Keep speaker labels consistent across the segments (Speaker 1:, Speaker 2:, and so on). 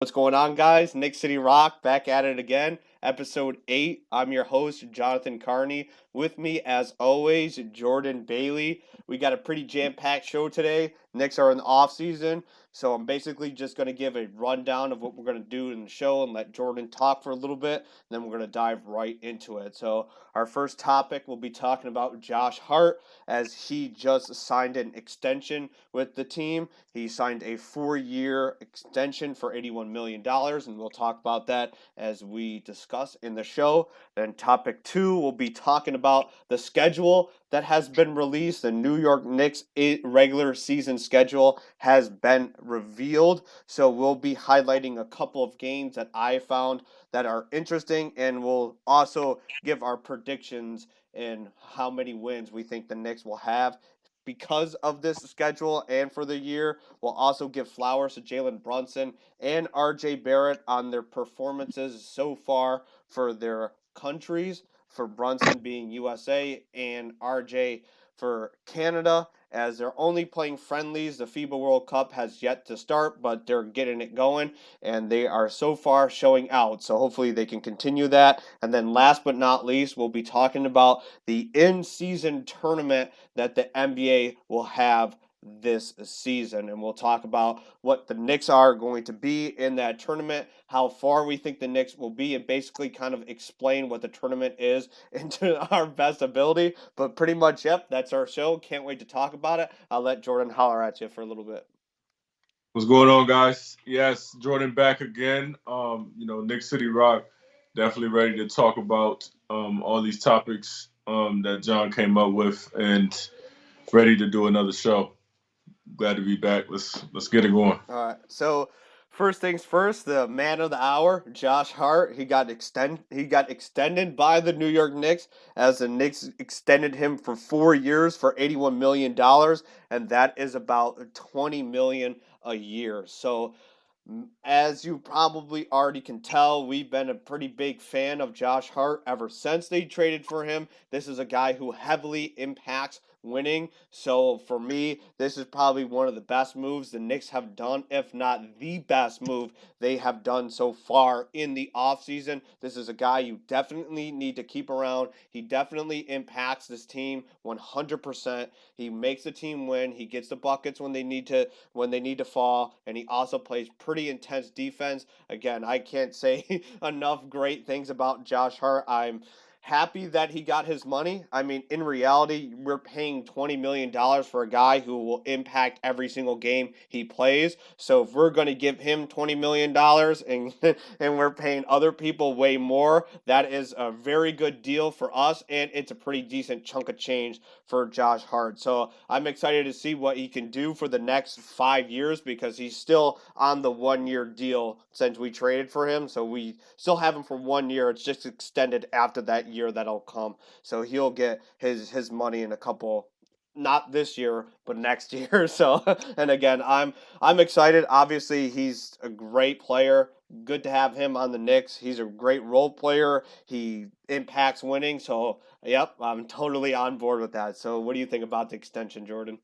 Speaker 1: What's going on, guys? Knicks City Roc back at it again. Episode 8. I'm your host, Jonathan Carney. With me, as always, Jordan Bailey. We got a pretty jam packed show today. Knicks are in the off season, so I'm basically just going to give a rundown of what we're going to do in the show and let Jordan talk for a little bit. And then we're going to dive right into it. So, our first topic, we'll be talking about Josh Hart as he just signed an extension with the team. He signed a 4-year extension for $81 million, and we'll talk about that as we discuss in the show. Then, topic 2, we'll be talking about the schedule that has been released. The New York Knicks regular season schedule has been revealed. So, we'll be highlighting a couple of games that I found that are interesting, and we'll also give our predictions and how many wins we think the Knicks will have because of this schedule and for the year. We'll also give flowers to Jalen Brunson and RJ Barrett on their performances so far for their countries, for Brunson being USA and RJ for Canada, as they're only playing friendlies. The FIBA World Cup has yet to start, but they're getting it going, and they are so far showing out. So hopefully they can continue that. And then last but not least, we'll be talking about the in-season tournament that the NBA will have this season. And we'll talk about what the Knicks are going to be in that tournament, how far we think the Knicks will be, and basically kind of explain what the tournament is into our best ability. But pretty much, yep, that's our show. Can't wait to talk about it. I'll let Jordan holler at you for a little bit.
Speaker 2: What's going on, guys? Yes, Jordan back again. Knicks City Roc, definitely ready to talk about all these topics that John came up with, and ready to do another show. Glad to be back. Let's get it going.
Speaker 1: All right. So first things first, the man of the hour, Josh Hart, he got extended by the New York Knicks as the Knicks extended him for 4 years for $81 million, and that is about 20 million a year. So as you probably already can tell, we've been a pretty big fan of Josh Hart ever since they traded for him. This is a guy who heavily impacts winning. So for me, this is probably one of the best moves the Knicks have done, if not the best move they have done so far in the offseason. This is a guy you definitely need to keep around. He definitely impacts this team 100%. He makes the team win. He gets the buckets when they need to fall, and he also plays pretty intense defense. Again, I can't say enough great things about Josh Hart. I'm happy that he got his money. I mean, in reality, we're paying $20 million for a guy who will impact every single game he plays. So if we're going to give him $20 million and and we're paying other people way more, that is a very good deal for us, and it's a pretty decent chunk of change for Josh Hart. So I'm excited to see what he can do for the next 5 years, because he's still on the 1 year deal since we traded for him. So we still have him for 1 year. It's just extended after that year that'll come. So he'll get his money in a couple, not this year but next year. So and again, I'm excited. Obviously, he's a great player. Good to have him on the Knicks. He's a great role player. He impacts winning. So yep, I'm totally on board with that. So what do you think about the extension, Jordan?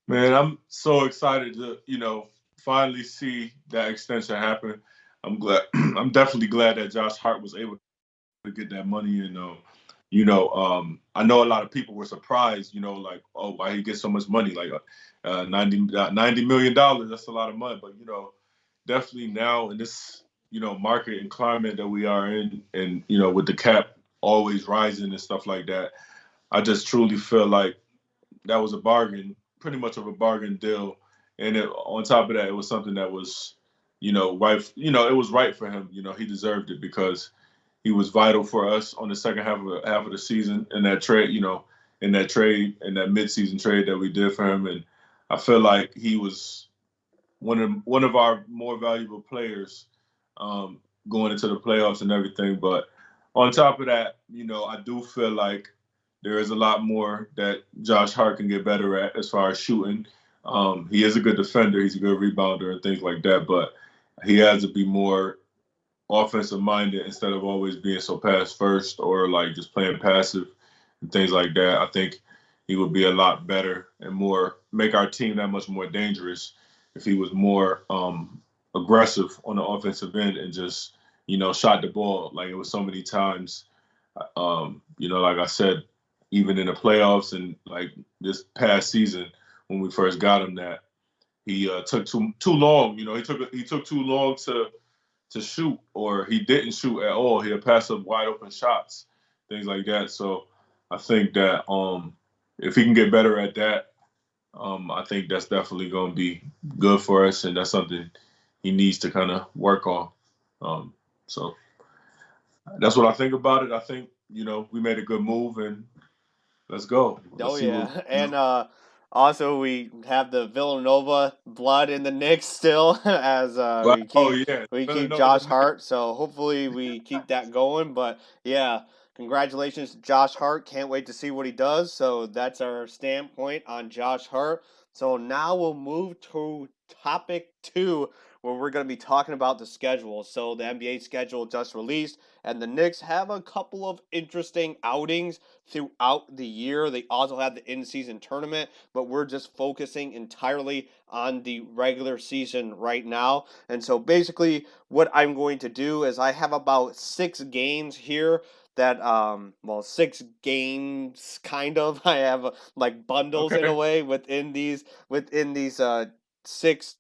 Speaker 2: Man, I'm so excited to finally see that extension happen. I'm glad. I'm definitely glad that Josh Hart was able to get that money. And I know a lot of people were surprised. Like, oh, why he gets so much money? Like, 90 million dollars. That's a lot of money. But definitely now in this market and climate that we are in, and with the cap always rising and stuff like that, I just truly feel like that was a bargain, pretty much of a bargain deal. And on top of that, it was something that was right. It was right for him. He deserved it because he was vital for us on the second half of the season in that trade. In that midseason trade that we did for him, and I feel like he was one of our more valuable players going into the playoffs and everything. But on top of that, I do feel like there is a lot more that Josh Hart can get better at as far as shooting. He is a good defender. He's a good rebounder and things like that. But he has to be more offensive minded instead of always being so pass first or like just playing passive and things like that. I think he would be a lot better and more make our team that much more dangerous if he was more aggressive on the offensive end and just, shot the ball. Like it was so many times, like I said, even in the playoffs and like this past season when we first got him, that he took too long. He took too long to shoot, or he didn't shoot at all. He'll pass up wide open shots, things like that. So I think that if he can get better at that, I think that's definitely going to be good for us, and that's something he needs to kind of work on. So that's what I think about it. I think we made a good move, and let's go.
Speaker 1: Oh
Speaker 2: Let's see what.
Speaker 1: yeah, and also we have the Villanova blood in the Knicks still, as
Speaker 2: Well, oh yeah,
Speaker 1: we keep
Speaker 2: Villanova.
Speaker 1: Josh Hart. So hopefully we keep that going. But yeah, congratulations to Josh Hart. Can't wait to see what he does. So that's our standpoint on Josh Hart. So now we'll move to topic 2, where we're going to be talking about the schedule. So the NBA schedule just released, and the Knicks have a couple of interesting outings throughout the year. They also have the in-season tournament, but we're just focusing entirely on the regular season right now. And so basically what I'm going to do is I have about 6 games here that 6 games kind of. I have like bundles in a
Speaker 2: Okay.
Speaker 1: way within these 6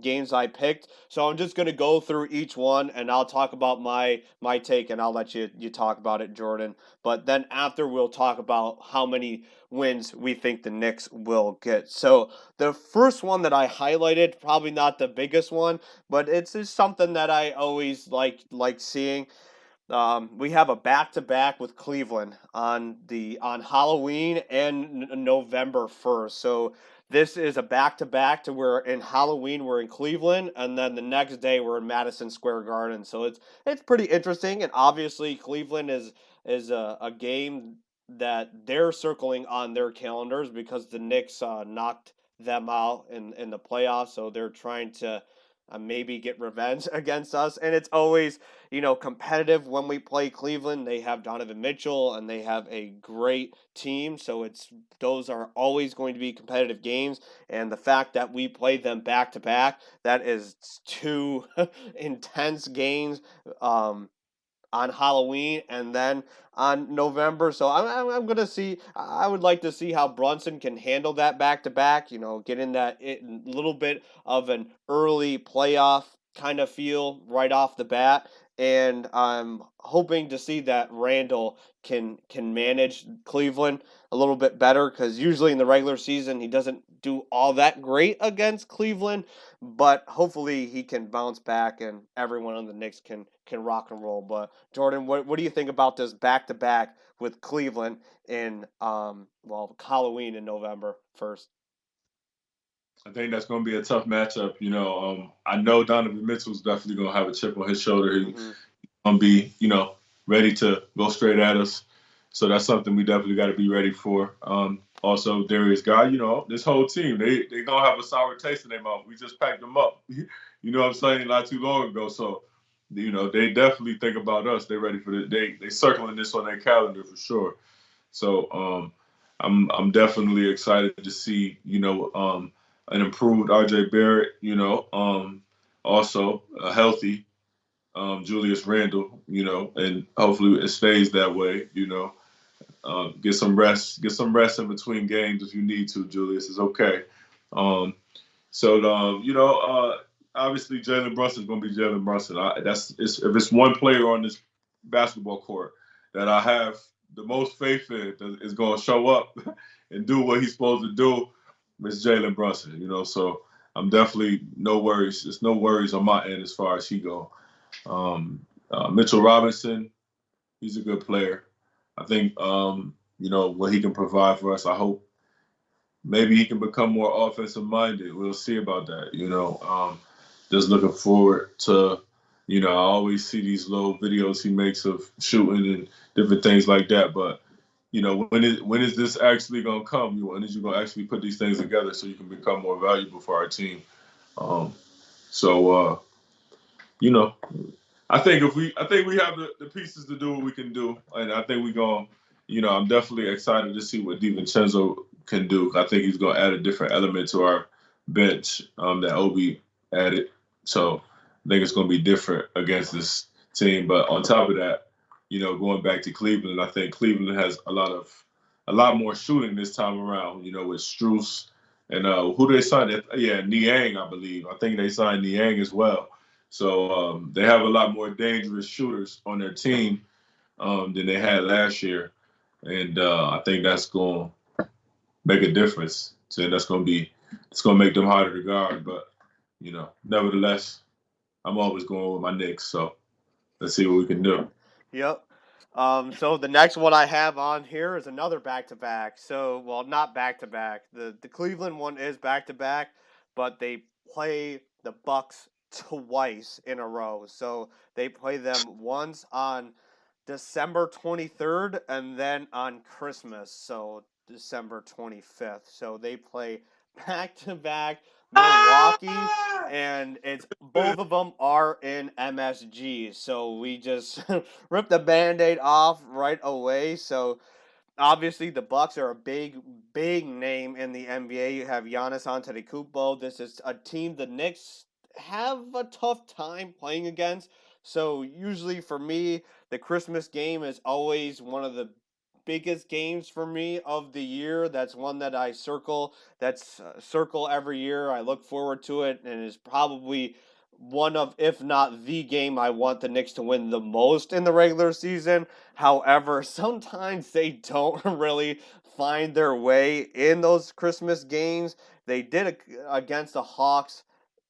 Speaker 1: games I picked. So I'm just gonna go through each one, and I'll talk about my take, and I'll let you talk about it, Jordan. But then after, we'll talk about how many wins we think the Knicks will get. So the first one that I highlighted, probably not the biggest one, but it's just something that I always like seeing. We have a back-to-back with Cleveland on Halloween and November 1st. So this is a back-to-back to where in Halloween we're in Cleveland, and then the next day we're in Madison Square Garden. So it's pretty interesting, and obviously Cleveland is a game that they're circling on their calendars because the Knicks knocked them out in the playoffs. So they're trying to maybe get revenge against us, and it's always competitive when we play Cleveland. They have Donovan Mitchell and they have a great team, so those are always going to be competitive games. And the fact that we play them back to back, that is 2 intense games. On Halloween and then on November. So I'm gonna see. I would like to see how Brunson can handle that back to back. Get in that little bit of an early playoff kind of feel right off the bat. And I'm hoping to see that Randall can manage Cleveland a little bit better, because usually in the regular season he doesn't do all that great against Cleveland, but hopefully he can bounce back and everyone on the Knicks can rock and roll. But Jordan, what do you think about this back to back with Cleveland in Halloween in November 1st?
Speaker 2: I think that's going to be a tough matchup. I know Donovan Mitchell's definitely going to have a chip on his shoulder. He's
Speaker 1: Mm-hmm.
Speaker 2: going to be, ready to go straight at us. So that's something we definitely got to be ready for. Also, Darius Guy, this whole team, they going to have a sour taste in their mouth. We just packed them up, you know what I'm saying, not too long ago. So, they definitely think about us. They're ready for it. They circling this on their calendar for sure. So I'm definitely excited to see, an improved RJ Barrett, also a healthy Julius Randle, and hopefully it stays that way, get some rest in between games if you need to, Julius. It's okay. Um, obviously Jalen Brunson is going to be Jalen Brunson. If it's one player on this basketball court that I have the most faith in that is going to show up and do what he's supposed to do, it's Jalen Brunson. So I'm definitely no worries. There's no worries on my end as far as he go. Mitchell Robinson, he's a good player. I think what he can provide for us. I hope maybe he can become more offensive minded. We'll see about that. Just looking forward to. I always see these little videos he makes of shooting and different things like that. But when is this actually gonna come? When is you gonna actually put these things together so you can become more valuable for our team? Um, so you know, I think we have the pieces to do what we can do, and I think we're going. I'm definitely excited to see what DiVincenzo can do. I think he's going to add a different element to our bench that Obi added. So I think it's going to be different against this team. But on top of that, going back to Cleveland, I think Cleveland has a lot more shooting this time around. With Strus and who they signed? Yeah, Niang, I believe. I think they signed Niang as well. So they have a lot more dangerous shooters on their team than they had last year, and I think that's going to make a difference. So that's going to be it's going to make them harder to guard. But nevertheless, I'm always going with my Knicks. So let's see what we can do.
Speaker 1: Yep. So the next one I have on here is another back to back. So, well, not back to back. The Cleveland one is back to back, but they play the Bucks twice in a row. So they play them once on December 23rd and then on Christmas. So December 25th. So they play back to back Milwaukee, and it's both of them are in MSG. So we just ripped the band-aid off right away. So obviously the Bucks are a big name in the NBA. You have Giannis Antetokounmpo. This is a team the Knicks have a tough time playing against. So usually for me, the Christmas game is always one of the biggest games for me of the year. That's one that I circle. That's circle every year. I look forward to it, and is probably one of, if not the game I want the Knicks to win the most in the regular season. However, sometimes they don't really find their way in those Christmas games. They did it against the Hawks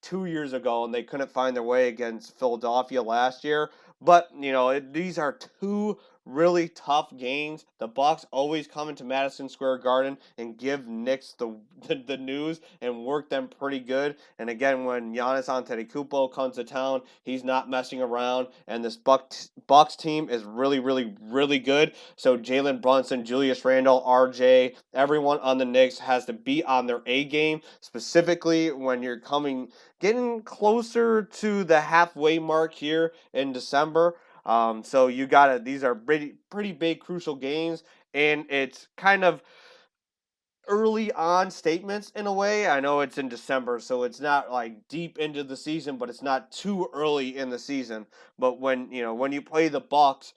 Speaker 1: 2 years ago, and they couldn't find their way against Philadelphia last year. But these are two really tough games. The Bucks always come into Madison Square Garden and give Knicks the news and work them pretty good. And again, when Giannis Antetokounmpo comes to town, he's not messing around. And this Bucks team is really, really, really good. So Jalen, Brunson, Julius Randle, RJ, everyone on the Knicks has to be on their A game, specifically when you're getting closer to the halfway mark here in December. So you got to these are pretty big crucial games, and it's kind of early on statements in a way. I know it's in December, so it's not like deep into the season, but it's not too early in the season. But when you play the Bucks,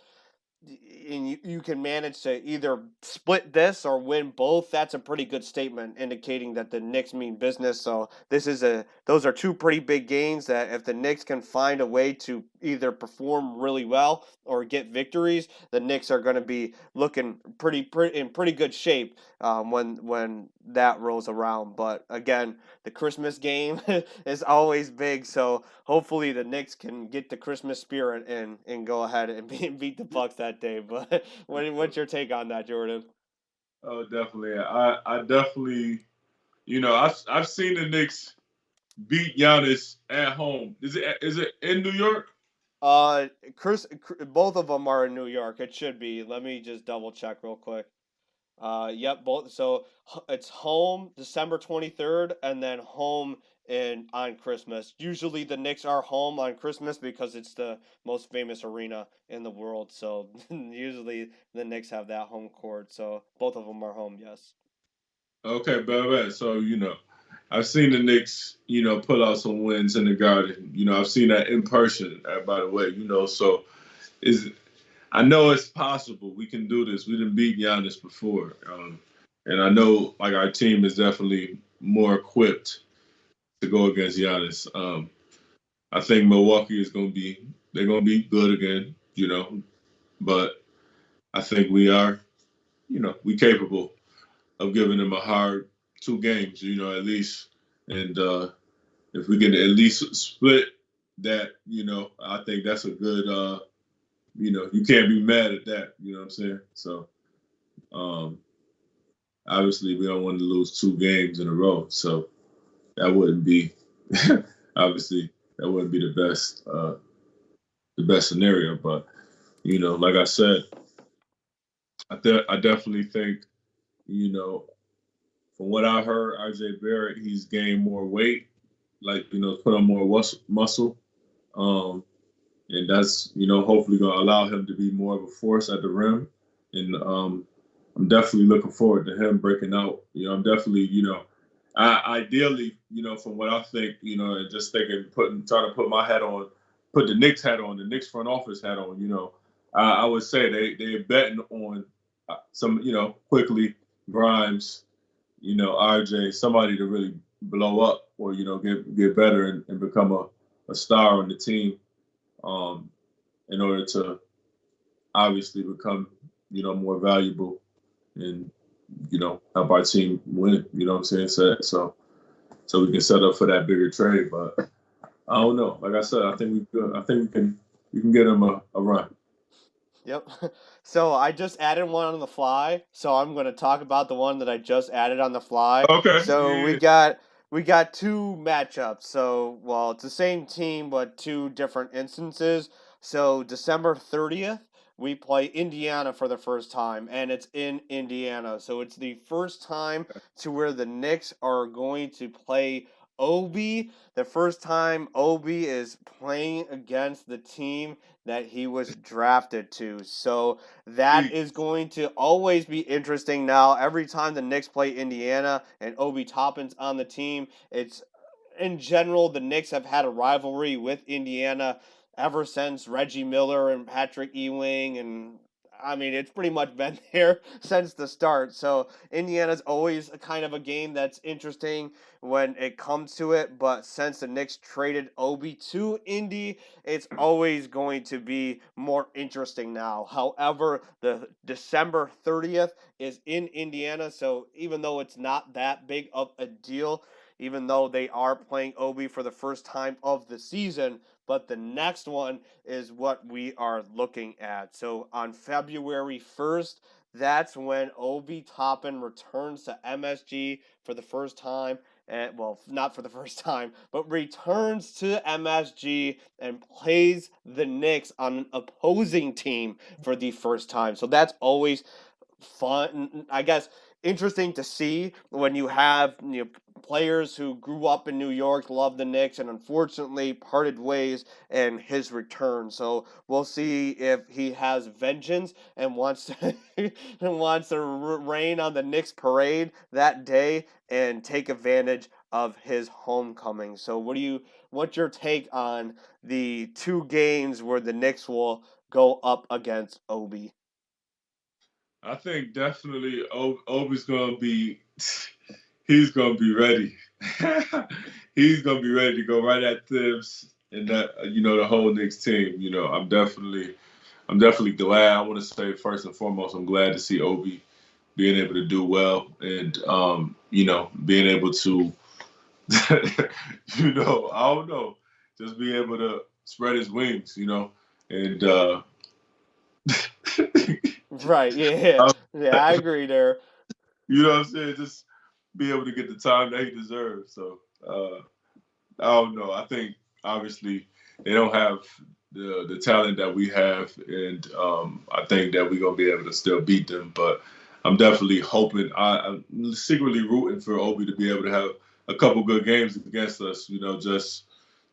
Speaker 1: and you can manage to either split this or win both, that's a pretty good statement indicating that the Knicks mean business. So those are two pretty big gains that if the Knicks can find a way to either perform really well or get victories, the Knicks are going to be looking pretty in pretty good shape when that rolls around. But again, the Christmas game is always big, so hopefully the Knicks can get the Christmas spirit and go ahead and beat the Bucks that day. But what's your take on that, Jordan?
Speaker 2: Oh, definitely. I definitely, I've seen the Knicks beat Giannis at home. Is it in New York?
Speaker 1: Both of them are in New York. It should be. Let me just double check real quick. Yep, both. So it's home December 23rd, and then home in on Christmas. Usually the Knicks are home on Christmas because it's the most famous arena in the world. So usually the Knicks have that home court. So both of them are home. Yes.
Speaker 2: Okay, bad. So I've seen the Knicks, pull out some wins in the Garden. I've seen that in person. By the way, so is I know it's possible. We can do this. We didn't beat Giannis before, and I know like our team is definitely more equipped to go against Giannis. I think Milwaukee is going to be they're going to be good again, but I think we are, we capable of giving them a hard 2 games, at least. And if we can at least split that, I think that's a good, you can't be mad at that. You know what I'm saying? So um, obviously we don't want to lose 2 games in a row. So that wouldn't be, obviously, that wouldn't be the best scenario. But, like I said, I definitely think, you know, from what I heard, RJ Barrett, he's gained more weight, like, put on more muscle. Um, and that's, hopefully going to allow him to be more of a force at the rim. And I'm definitely looking forward to him breaking out. I'm definitely, Ideally, from what I think, and just thinking, trying to put my hat on, put the Knicks hat on, the Knicks front office hat on. I would say they're betting on some, quickly Grimes, RJ, somebody to really blow up or get better and become a star on the team, in order to obviously become more valuable and help our team win. You know what I'm saying? So we can set up for that bigger trade. But I don't know. Like I said, I think we good. I think we can get him a run.
Speaker 1: Yep. So I just added one on the fly. So I'm going to talk about the one that I just added on the fly.
Speaker 2: Okay.
Speaker 1: So
Speaker 2: Yeah.
Speaker 1: we got two matchups. So well, it's the same team but two different instances. So December 30th, we play Indiana for the first time and it's in Indiana. So it's the first time to where the Knicks are going to play Obi. The first time Obi is playing against the team that he was drafted to. So that is going to always be interesting now. Every time the Knicks play Indiana and Obi Toppin's on the team, it's in general the Knicks have had a rivalry with Indiana ever since Reggie Miller and Patrick Ewing, and I mean it's pretty much been there since the start. So Indiana's always a kind of a game that's interesting when it comes to it, but since the Knicks traded Obi to Indy, it's always going to be more interesting now. However, the December 30th is in Indiana, so even though it's not that big of a deal, even though they are playing Obi for the first time of the season, but the next one is what we are looking at. So on February 1st, that's when Obi Toppin returns to MSG for the first time. And well, not for the first time, but returns to MSG and plays the Knicks on an opposing team for the first time. So that's always fun, I guess, interesting to see when you have players who grew up in New York, love the Knicks, and unfortunately parted ways in his return. So we'll see if he has vengeance and wants to and wants to rain on the Knicks parade that day and take advantage of his homecoming. So what's your take on the two games where the Knicks will go up against Obi?
Speaker 2: I think definitely Obi's gonna be. He's gonna be ready. He's gonna be ready to go right at Thibs and that the whole Knicks team. I'm definitely glad. I want to say first and foremost, I'm glad to see Obi being able to do well and being able to I don't know, just be able to spread his wings, and
Speaker 1: Right, yeah. Yeah, I agree there.
Speaker 2: you know what I'm saying, just be able to get the time that he deserves. So I don't know. I think obviously they don't have the talent that we have, and I think that we're gonna be able to still beat them. But I'm definitely hoping. I'm secretly rooting for Obi to be able to have a couple good games against us.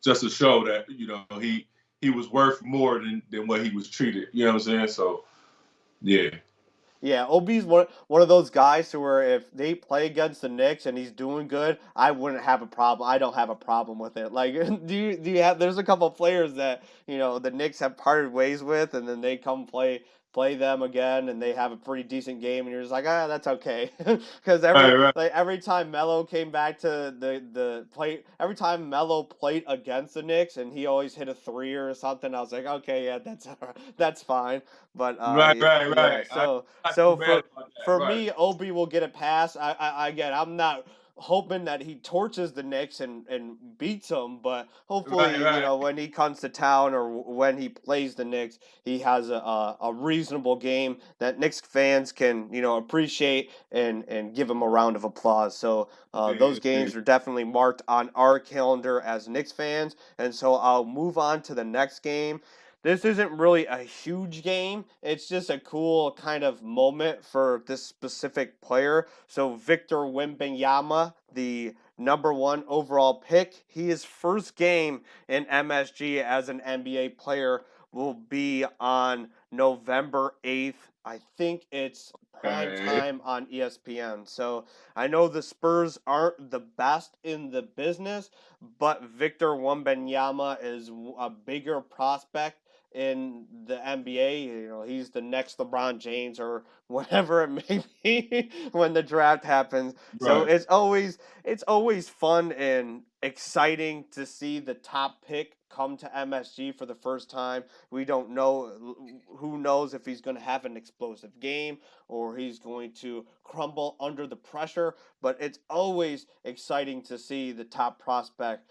Speaker 2: Just to show that he was worth more than what he was treated. You know what I'm saying? So yeah.
Speaker 1: Yeah, OB's one of those guys to where if they play against the Knicks and he's doing good, I wouldn't have a problem. I don't have a problem with it. Like, do you have? There's a couple of players that the Knicks have parted ways with, and then they come play them again, and they have a pretty decent game, and you're just like, that's okay, because
Speaker 2: Right, right.
Speaker 1: every time Melo came back to the play, every time Melo played against the Knicks, and he always hit a three or something, I was like, okay, yeah, that's fine. But
Speaker 2: Right, right,
Speaker 1: yeah,
Speaker 2: right. I'm
Speaker 1: so
Speaker 2: not too
Speaker 1: so
Speaker 2: mad about that.
Speaker 1: for
Speaker 2: Right.
Speaker 1: me, Obi will get a pass. Again, I'm not hoping that he torches the Knicks and beats them, but
Speaker 2: Right,
Speaker 1: hopefully,
Speaker 2: right.
Speaker 1: when he comes to town or when he plays the Knicks, he has a reasonable game that Knicks fans can appreciate and give him a round of applause. So those
Speaker 2: Yeah.
Speaker 1: games are definitely marked on our calendar as Knicks fans, and so I'll move on to the next game. This isn't really a huge game. It's just a cool kind of moment for this specific player. So Victor Wembanyama, the number one overall pick, his first game in MSG as an NBA player will be on November 8th. I think it's prime
Speaker 2: Okay.
Speaker 1: time on ESPN. So I know the Spurs aren't the best in the business, but Victor Wembanyama is a bigger prospect in the NBA. You know, he's the next LeBron James or whatever it may be when the draft happens. So
Speaker 2: Right.
Speaker 1: it's always fun and exciting to see the top pick come to MSG for the first time. We don't know who knows if he's going to have an explosive game or he's going to crumble under the pressure, but it's always exciting to see the top prospect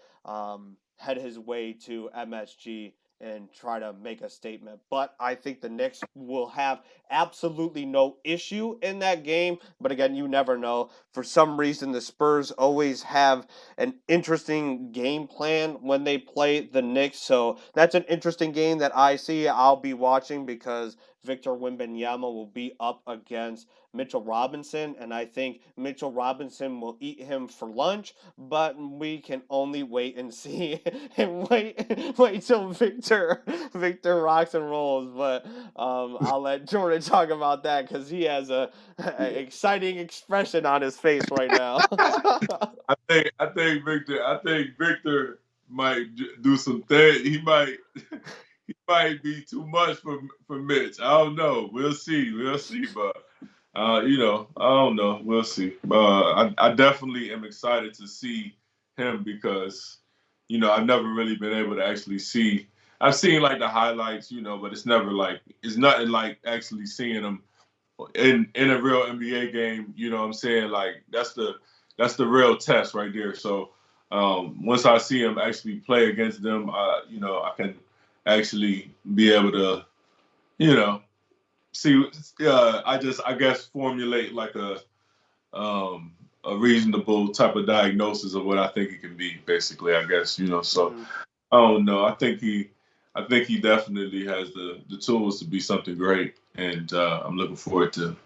Speaker 1: head his way to MSG and try to make a statement. But I think the Knicks will have absolutely no issue in that game. But again, you never know. For some reason, the Spurs always have an interesting game plan when they play the Knicks. So that's an interesting game that I see. I'll be watching because Victor Wembanyama will be up against Mitchell Robinson, and I think Mitchell Robinson will eat him for lunch. But we can only wait and see, and wait till Victor rocks and rolls. But I'll let Jordan talk about that because he has a
Speaker 2: Yeah.
Speaker 1: exciting expression on his face right now.
Speaker 2: I think Victor might do some things. He might be too much for Mitch. I don't know. We'll see. We'll see. But I don't know. We'll see. I definitely am excited to see him because I've never really been able to actually see. I've seen like the highlights, but it's nothing like actually seeing him in a real NBA game. You know what I'm saying? Like that's the real test right there. So once I see him actually play against them, I can actually be able to, you know, see. I guess formulate like a reasonable type of diagnosis of what I think he can be. Basically, I guess So
Speaker 1: Mhm.
Speaker 2: I don't know. I think he definitely has the tools to be something great, and I'm looking forward to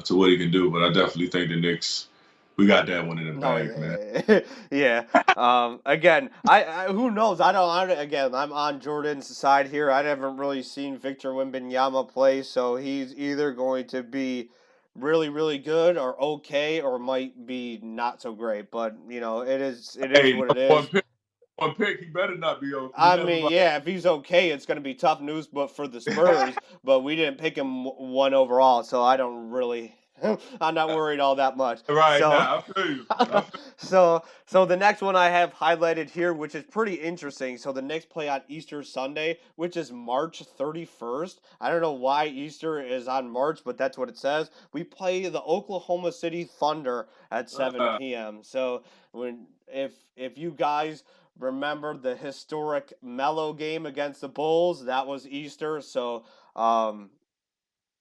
Speaker 2: what he can do. But I definitely think the Knicks, we got that one in the
Speaker 1: No,
Speaker 2: bag, man.
Speaker 1: yeah, yeah. Again, I who knows? Again, I'm on Jordan's side here. I haven't really seen Victor Wembanyama play, so he's either going to be really, really good or okay, or might be not so great. But it is
Speaker 2: Hey,
Speaker 1: what it
Speaker 2: number one
Speaker 1: is.
Speaker 2: pick, one pick. He better not be. He
Speaker 1: I
Speaker 2: never.
Speaker 1: mean, yeah, if he's okay, it's going to be tough news, but for the Spurs. But we didn't pick him one overall, so I don't really. I'm not worried all that much.
Speaker 2: Right
Speaker 1: So,
Speaker 2: now, I feel you. I feel
Speaker 1: so the next one I have highlighted here, which is pretty interesting. So the Knicks play on Easter Sunday, which is March 31st. I don't know why Easter is on March, but that's what it says. We play the Oklahoma City Thunder at
Speaker 2: you.
Speaker 1: 7 p.m. So if you guys remember the historic Mellow game against the Bulls, that was Easter. So um,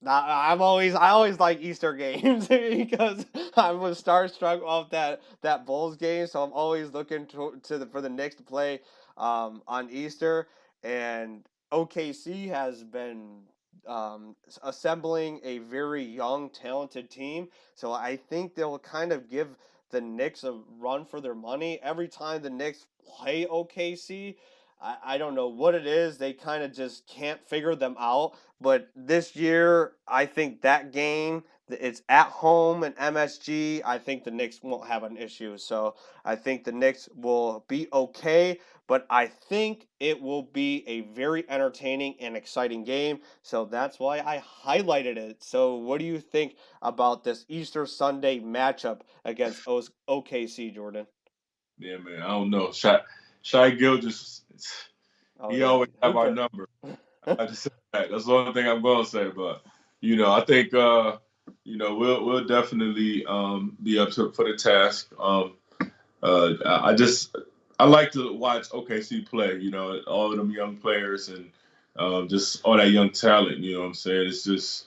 Speaker 1: I always like Easter games because I was starstruck off that Bulls game, so I'm always looking for the Knicks to play on Easter. And OKC has been assembling a very young, talented team, so I think they'll kind of give the Knicks a run for their money every time the Knicks play OKC. I don't know what it is. They kind of just can't figure them out. But this year, I think that game, it's at home in MSG. I think the Knicks won't have an issue. So I think the Knicks will be okay. But I think it will be a very entertaining and exciting game. So that's why I highlighted it. So what do you think about this Easter Sunday matchup against OKC, Jordan?
Speaker 2: Yeah, man. I don't know. Shy Gilgis,
Speaker 1: Oh,
Speaker 2: he
Speaker 1: yeah.
Speaker 2: always have our
Speaker 1: Hooping.
Speaker 2: number. I just say that. That's the only thing I'm gonna say. But I think we'll definitely be up for the task. I like to watch OKC play. All of them young players and just all that young talent. You know what I'm saying? It's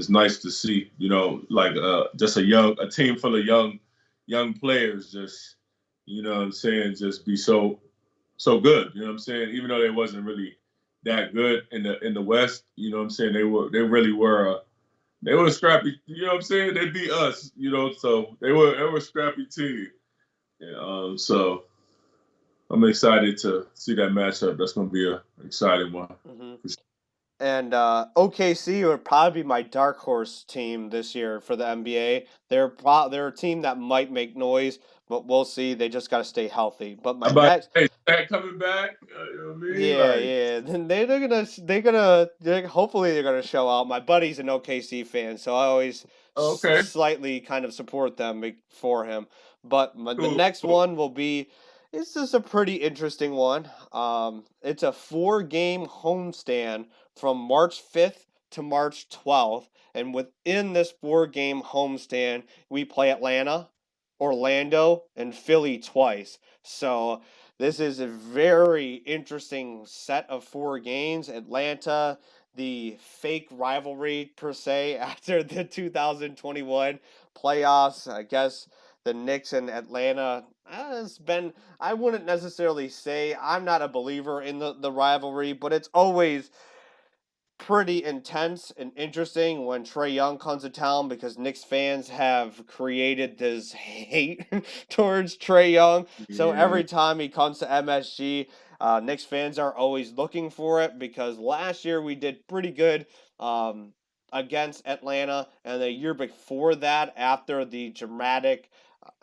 Speaker 2: nice to see. Like just a team full of young players. Just what I'm saying, just be so good. You know what I'm saying? Even though they wasn't really that good in the West. You know what I'm saying? They were a scrappy. You know what I'm saying? They beat us. So they were a scrappy team. Yeah, so I'm excited to see that matchup. That's going to be a exciting one.
Speaker 1: Mm-hmm. And OKC would probably be my dark horse team this year for the NBA. They're a team that might make noise, but we'll see. They just got to stay healthy. But my
Speaker 2: About
Speaker 1: next,
Speaker 2: hey, Shaq coming back? You know what I mean?
Speaker 1: yeah,
Speaker 2: Like,
Speaker 1: yeah. Then hopefully they're gonna show out. My buddy's an OKC fan, so I always
Speaker 2: okay,
Speaker 1: slightly kind of support them for him. But the
Speaker 2: cool,
Speaker 1: next
Speaker 2: cool.
Speaker 1: one will be. This is a pretty interesting one. It's a 4-game homestand from March 5th to March 12th, and within this 4-game homestand, we play Atlanta, Orlando, and Philly twice. So this is a very interesting set of 4 games. Atlanta, the fake rivalry per se after the 2021 playoffs. I guess the Knicks and Atlanta has been. I wouldn't necessarily say I'm not a believer in the rivalry, but it's always pretty intense and interesting when Trae Young comes to town because Knicks fans have created this hate towards Trae Young. So
Speaker 2: Yeah.
Speaker 1: every time he comes to MSG, Knicks fans are always looking for it because last year we did pretty good um, against Atlanta, and the year before that, after the dramatic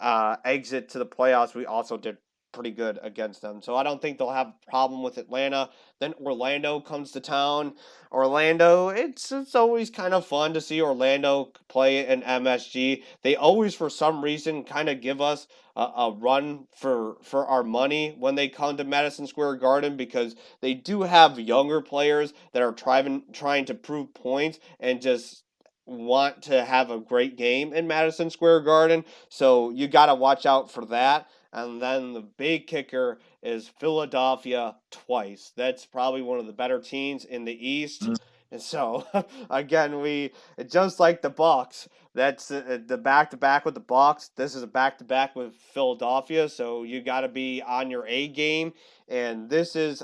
Speaker 1: exit to the playoffs, we also did pretty good against them. So I don't think they'll have a problem with Atlanta. Then Orlando comes to town. Orlando, it's always kind of fun to see Orlando play in MSG. They always, for some reason, kind of give us a run for our money when they come to Madison Square Garden because they do have younger players that are trying to prove points and just want to have a great game in Madison Square Garden. So you got to watch out for that. And then the big kicker is Philadelphia twice. That's probably one of the better teams in the East. And so again, we just like the Bucks. That's the back to back with the Bucks. This is a back to back with Philadelphia. So you got to be on your A game. And this is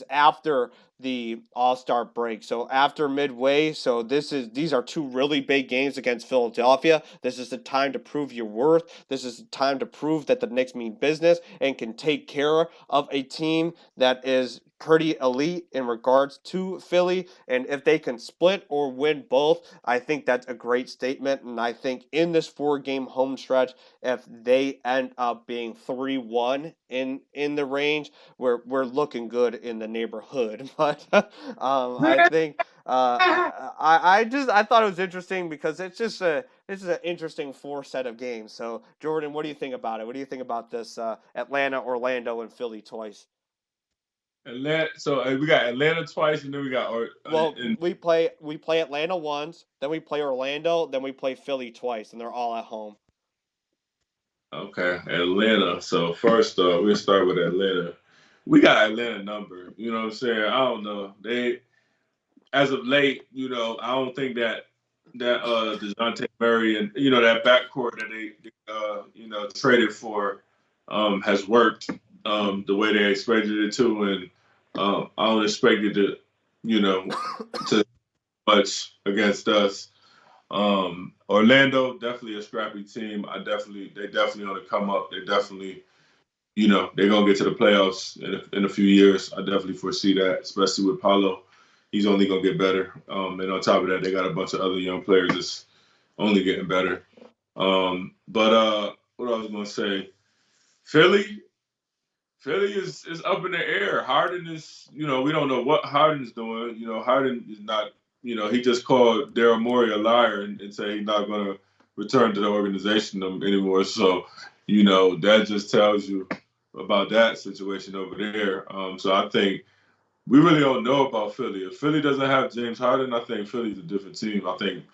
Speaker 1: after the All-Star break. So after midway, so these are two really big games against Philadelphia. This is the time to prove your worth. This is the time to prove that the Knicks mean business and can take care of a team that is pretty elite in regards to Philly. And if they can split or win both, I think that's a great statement. And I think in this 4-game home stretch, if they end up being 3-1 in the range, we're looking good in the neighborhood. But I think I thought it was interesting because this is an interesting 4 set of games. So Jordan, what do you think about it? What do you think about this Atlanta, Orlando, and Philly twice?
Speaker 2: Atlanta. So we got Atlanta twice, and then we got
Speaker 1: Well,
Speaker 2: and
Speaker 1: we play Atlanta once, then we play Orlando, then we play Philly twice, and they're all at home.
Speaker 2: okay, Atlanta. So first, we'll start with Atlanta. We got Atlanta number. You know what I'm saying? I don't know. They as of late, I don't think that DeJounte Murray and that backcourt that they traded for has worked the way they expected it to, and I don't expect it to to much against us. Orlando definitely a scrappy team. They definitely on the come up. They definitely they're gonna get to the playoffs in a few years. I definitely foresee that, especially with Paulo. He's only gonna get better. And on top of that, they got a bunch of other young players that's only getting better. But what I was gonna say, Philly, Philly is up in the air. Harden is, we don't know what Harden's doing. Harden is not, he just called Daryl Morey a liar and said he's not gonna return to the organization anymore. So, that just tells you about that situation over there. So I think we really don't know about Philly. If Philly doesn't have James Harden, I think Philly's a different team. I think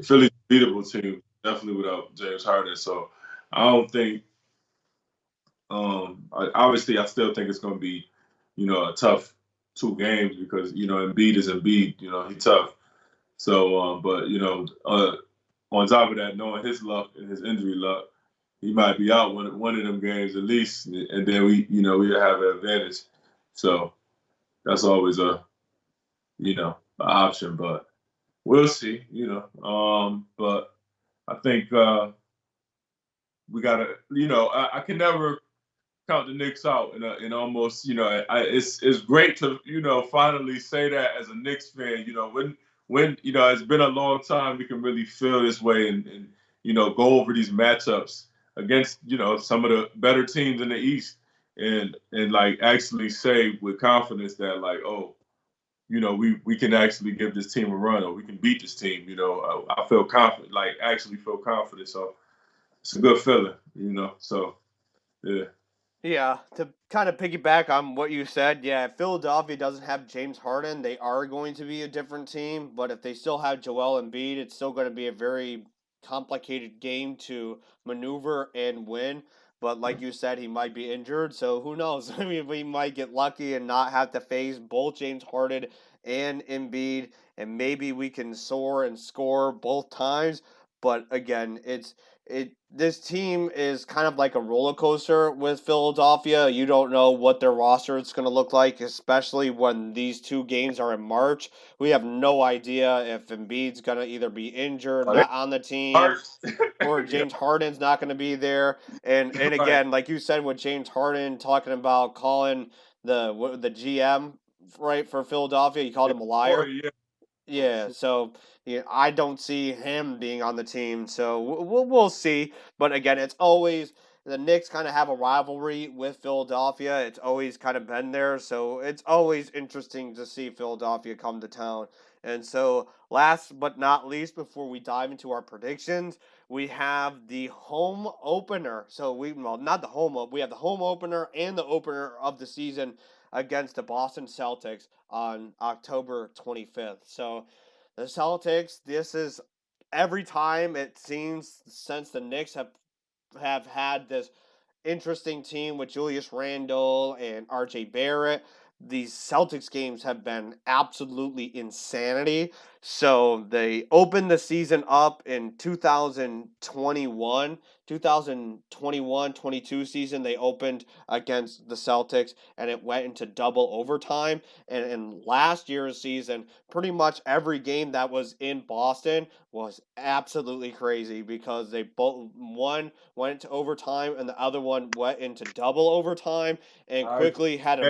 Speaker 2: Philly's a beatable team, definitely without James Harden. So I don't think. Obviously, I still think it's going to be, a tough 2 games because Embiid is Embiid. He's tough. So, but on top of that, knowing his luck and his injury luck, he might be out one of them games at least, and then we have an advantage. So that's always an option, but we'll see. But I think we gotta. I can never count the Knicks out, and almost, it's great to, finally say that as a Knicks fan. When it's been a long time, we can really feel this way and go over these matchups against some of the better teams in the East, and like actually say with confidence that like, oh, we can actually give this team a run, or we can beat this team. I feel confident, like actually feel confident. So it's a good feeling, So yeah.
Speaker 1: Yeah, to kind of piggyback on what you said, yeah, if Philadelphia doesn't have James Harden, they are going to be a different team. But if they still have Joel Embiid, it's still going to be a very complicated game to maneuver and win. But like you said, he might be injured, so who knows? I mean, we might get lucky and not have to face both James Harden and Embiid, and maybe we can soar and score both times. But again, this team is kind of like a roller coaster with Philadelphia. You don't know what their roster is going to look like, especially when these two games are in March. We have no idea if Embiid's going to either be injured, not on the team,
Speaker 2: Harts.
Speaker 1: or
Speaker 2: Yeah,
Speaker 1: James Harden's not going to be there. And
Speaker 2: right.
Speaker 1: again, like you said with James Harden talking about calling the GM right for Philadelphia, he called him a liar.
Speaker 2: Corey, yeah.
Speaker 1: Yeah, so I don't see him being on the team. So we'll see. But again, it's always the Knicks kind of have a rivalry with Philadelphia. It's always kind of been there. So it's always interesting to see Philadelphia come to town. And so, last but not least, before we dive into our predictions, we have the home opener. So not the we have the home opener and the opener of the season against the Boston Celtics on October 25th. So the Celtics, this is every time it seems since the Knicks have had this interesting team with Julius Randle and RJ Barrett. These Celtics games have been absolutely insanity. So they opened the season up in 2021-22 season. They opened against the Celtics and it went into double overtime. And in last year's season, pretty much every game that was in Boston was absolutely crazy because they both went into overtime and the other one went into double overtime and
Speaker 2: I
Speaker 1: quickly had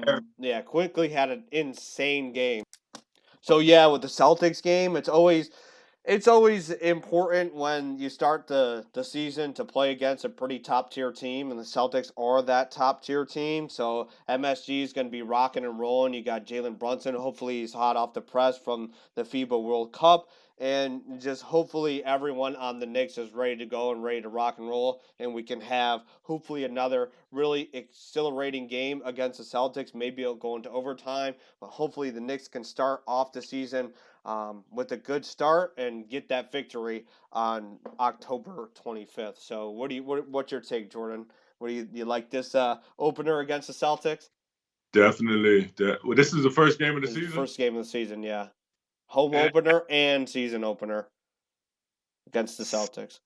Speaker 1: an insane game. So yeah, with the Celtics game, it's always important when you start the season to play against a pretty top tier team, and the Celtics are that top tier team. So MSG is going to be rocking and rolling. You got Jalen Brunson. Hopefully, he's hot off the press from the FIBA World Cup. And just hopefully everyone on the Knicks is ready to go and ready to rock and roll, and we can have hopefully another really exhilarating game against the Celtics. Maybe it'll go into overtime, but hopefully the Knicks can start off the season with a good start and get that victory on October 25th. So, what's your take, Jordan? What do you like this opener against the Celtics?
Speaker 2: definitely. Well, this is the first game of the
Speaker 1: This is the
Speaker 2: season.
Speaker 1: first game of the season, yeah. Home
Speaker 2: And,
Speaker 1: opener and season opener against the Celtics.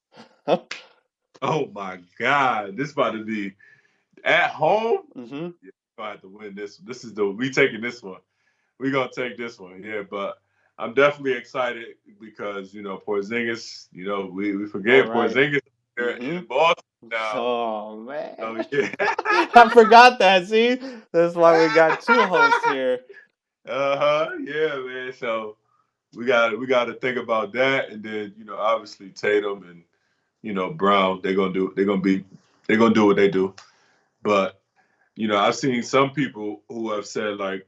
Speaker 2: oh my God, this about to be at home.
Speaker 1: Mm-hmm.
Speaker 2: Yeah, we have to win this. This is we taking this one. We gonna take this one. Yeah, but I'm definitely excited because Porzingis. We
Speaker 1: All
Speaker 2: forget
Speaker 1: right.
Speaker 2: Porzingis there
Speaker 1: Mm-hmm.
Speaker 2: in Boston now.
Speaker 1: Oh man,
Speaker 2: So yeah.
Speaker 1: I forgot that. See, that's why we got two hosts here.
Speaker 2: Yeah, man. So we got to think about that, and then obviously Tatum and Brown. They're gonna do what they do. But I've seen some people who have said like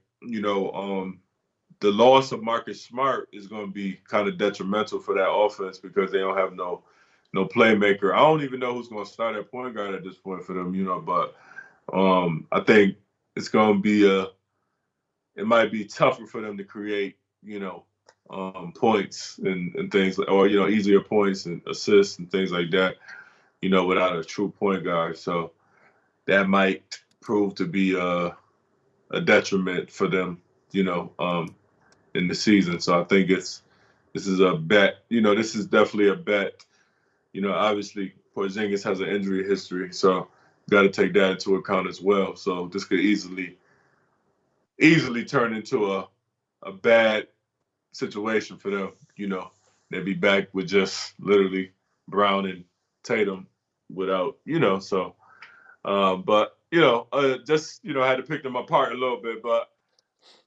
Speaker 2: the loss of Marcus Smart is going to be kind of detrimental for that offense because they don't have no playmaker. I don't even know who's going to start at point guard at this point for them, but I think it's going to be it might be tougher for them to create, points and things, or easier points and assists and things like that, without a true point guard. So that might prove to be a detriment for them, in the season. So I think this is a bet. This is definitely a bet. Obviously Porzingis has an injury history, so got to take that into account as well. So this could easily turn into a bad situation for them. They'd be back with just literally Brown and Tatum without. So but just had to pick them apart a little bit. But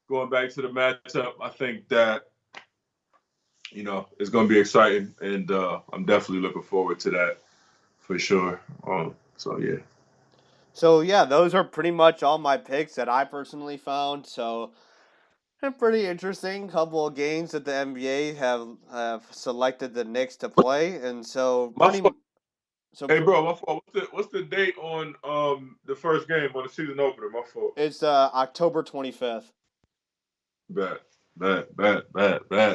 Speaker 2: going back to the matchup, I think that it's going to be exciting, and I'm definitely looking forward to that for sure. So yeah.
Speaker 1: So yeah, those are pretty much all my picks that I personally found. So pretty interesting couple of games that the NBA have selected the Knicks to play, and so
Speaker 2: My fault.
Speaker 1: so
Speaker 2: Hey, bro, my fault. What's the date on the first game on the season opener? My fault.
Speaker 1: it's October 25th.
Speaker 2: Bad, bad.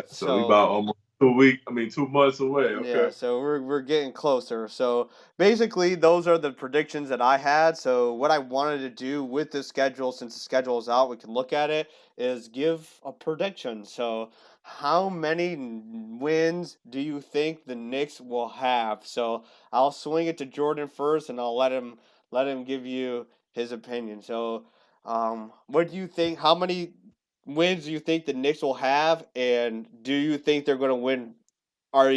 Speaker 2: So we
Speaker 1: So
Speaker 2: about almost 2 weeks. I mean, 2 months away.
Speaker 1: yeah,
Speaker 2: Okay.
Speaker 1: so we're getting closer. So basically, those are the predictions that I had. So what I wanted to do with the schedule, since the schedule is out, we can look at it, is give a prediction. So how many wins do you think the Knicks will have? So I'll swing it to Jordan first, and I'll let him give you his opinion. So, what do you think? How many wins do you think the Knicks will have, and do you think they're going to win? Are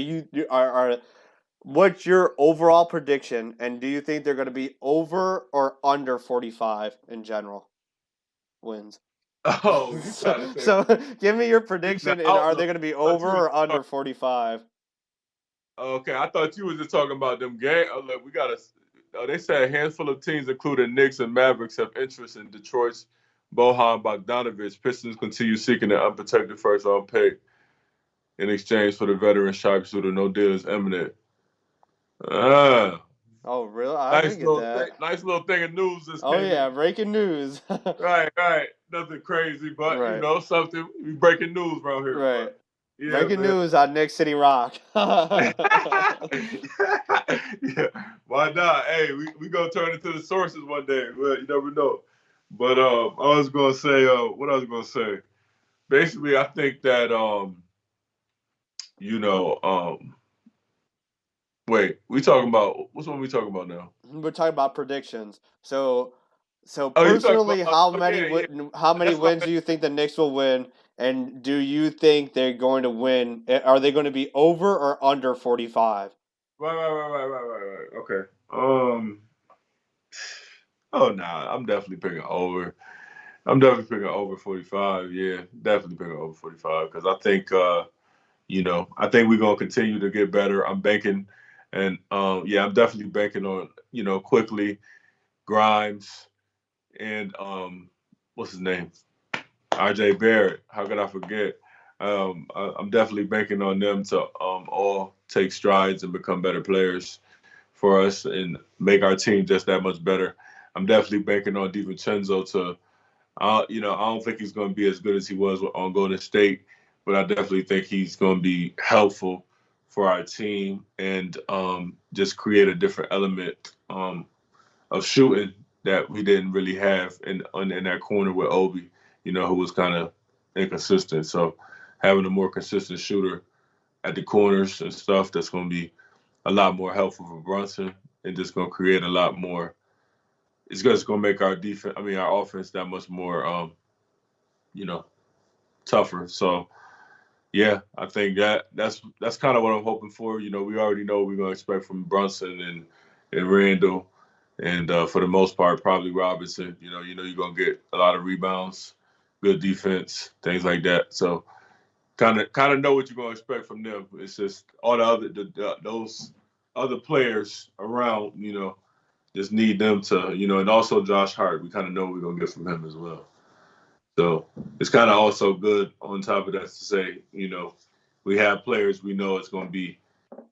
Speaker 1: what's your overall prediction, and do you think they're going to be over or under 45 in general wins?
Speaker 2: Oh, you
Speaker 1: so,
Speaker 2: trying to say
Speaker 1: so give me your
Speaker 2: the
Speaker 1: prediction, and are they
Speaker 2: outlook?
Speaker 1: going to be
Speaker 2: I thought
Speaker 1: over
Speaker 2: you was
Speaker 1: or under 45?
Speaker 2: okay. I thought you was just talking about them game. Look, we got a. They said a handful of teams, including Knicks and Mavericks, have interest in Detroit's Bohan Bogdanovic. Pistons continue seeking an unprotected first-round pick in exchange for the veteran sharpshooter. No deal is imminent. Ah,
Speaker 1: Oh, really? I didn't get that.
Speaker 2: nice little thing of news just
Speaker 1: Oh
Speaker 2: came in.
Speaker 1: yeah, breaking news.
Speaker 2: Right. Nothing crazy, but
Speaker 1: Right,
Speaker 2: something. We breaking news around here,
Speaker 1: right.
Speaker 2: but yeah,
Speaker 1: Breaking
Speaker 2: man.
Speaker 1: news on Knicks City Roc.
Speaker 2: Yeah. Why not? Hey, we gonna turn into the sources one day. Well, you never know. But I was gonna say what I was gonna say. Basically, I think that you know, wait, we talking about what's one we talking about now?
Speaker 1: We're talking about predictions. So
Speaker 2: Oh, you talking
Speaker 1: personally,
Speaker 2: about? Oh yeah.
Speaker 1: how many
Speaker 2: That's my
Speaker 1: wins do you think the Knicks will win? And do you think they're going to win? Are they going to be over or under 45?
Speaker 2: right. Okay. Oh nah, I'm definitely picking over. I'm definitely picking over 45. Yeah, definitely picking over 45 because I think I think we're gonna continue to get better. I'm banking, and yeah, I'm definitely banking on quickly Grimes and what's his name, RJ Barrett. How could I forget? I'm definitely banking on them to all take strides and become better players for us and make our team just that much better. I'm definitely banking on DiVincenzo to I don't think he's going to be as good as he was on Golden State, but I definitely think he's going to be helpful for our team and just create a different element of shooting that we didn't really have in that corner with Obi, who was kind of inconsistent. So having a more consistent shooter at the corners and stuff, that's going to be a lot more helpful for Brunson and just going to create a lot more. It's just going to make our offense that much more, you know, tougher. So yeah, I think that's kind of what I'm hoping for. We already know what we're gonna expect from Brunson and Randall, and for the most part, probably Robinson. You're gonna get a lot of rebounds, good defense, things like that. So kind of know what you're gonna expect from them. It's just all those other players around. Just need them to and also Josh Hart. We kind of know what we're gonna get from him as well. So it's kind of also good on top of that to say, we have players we know it's going to be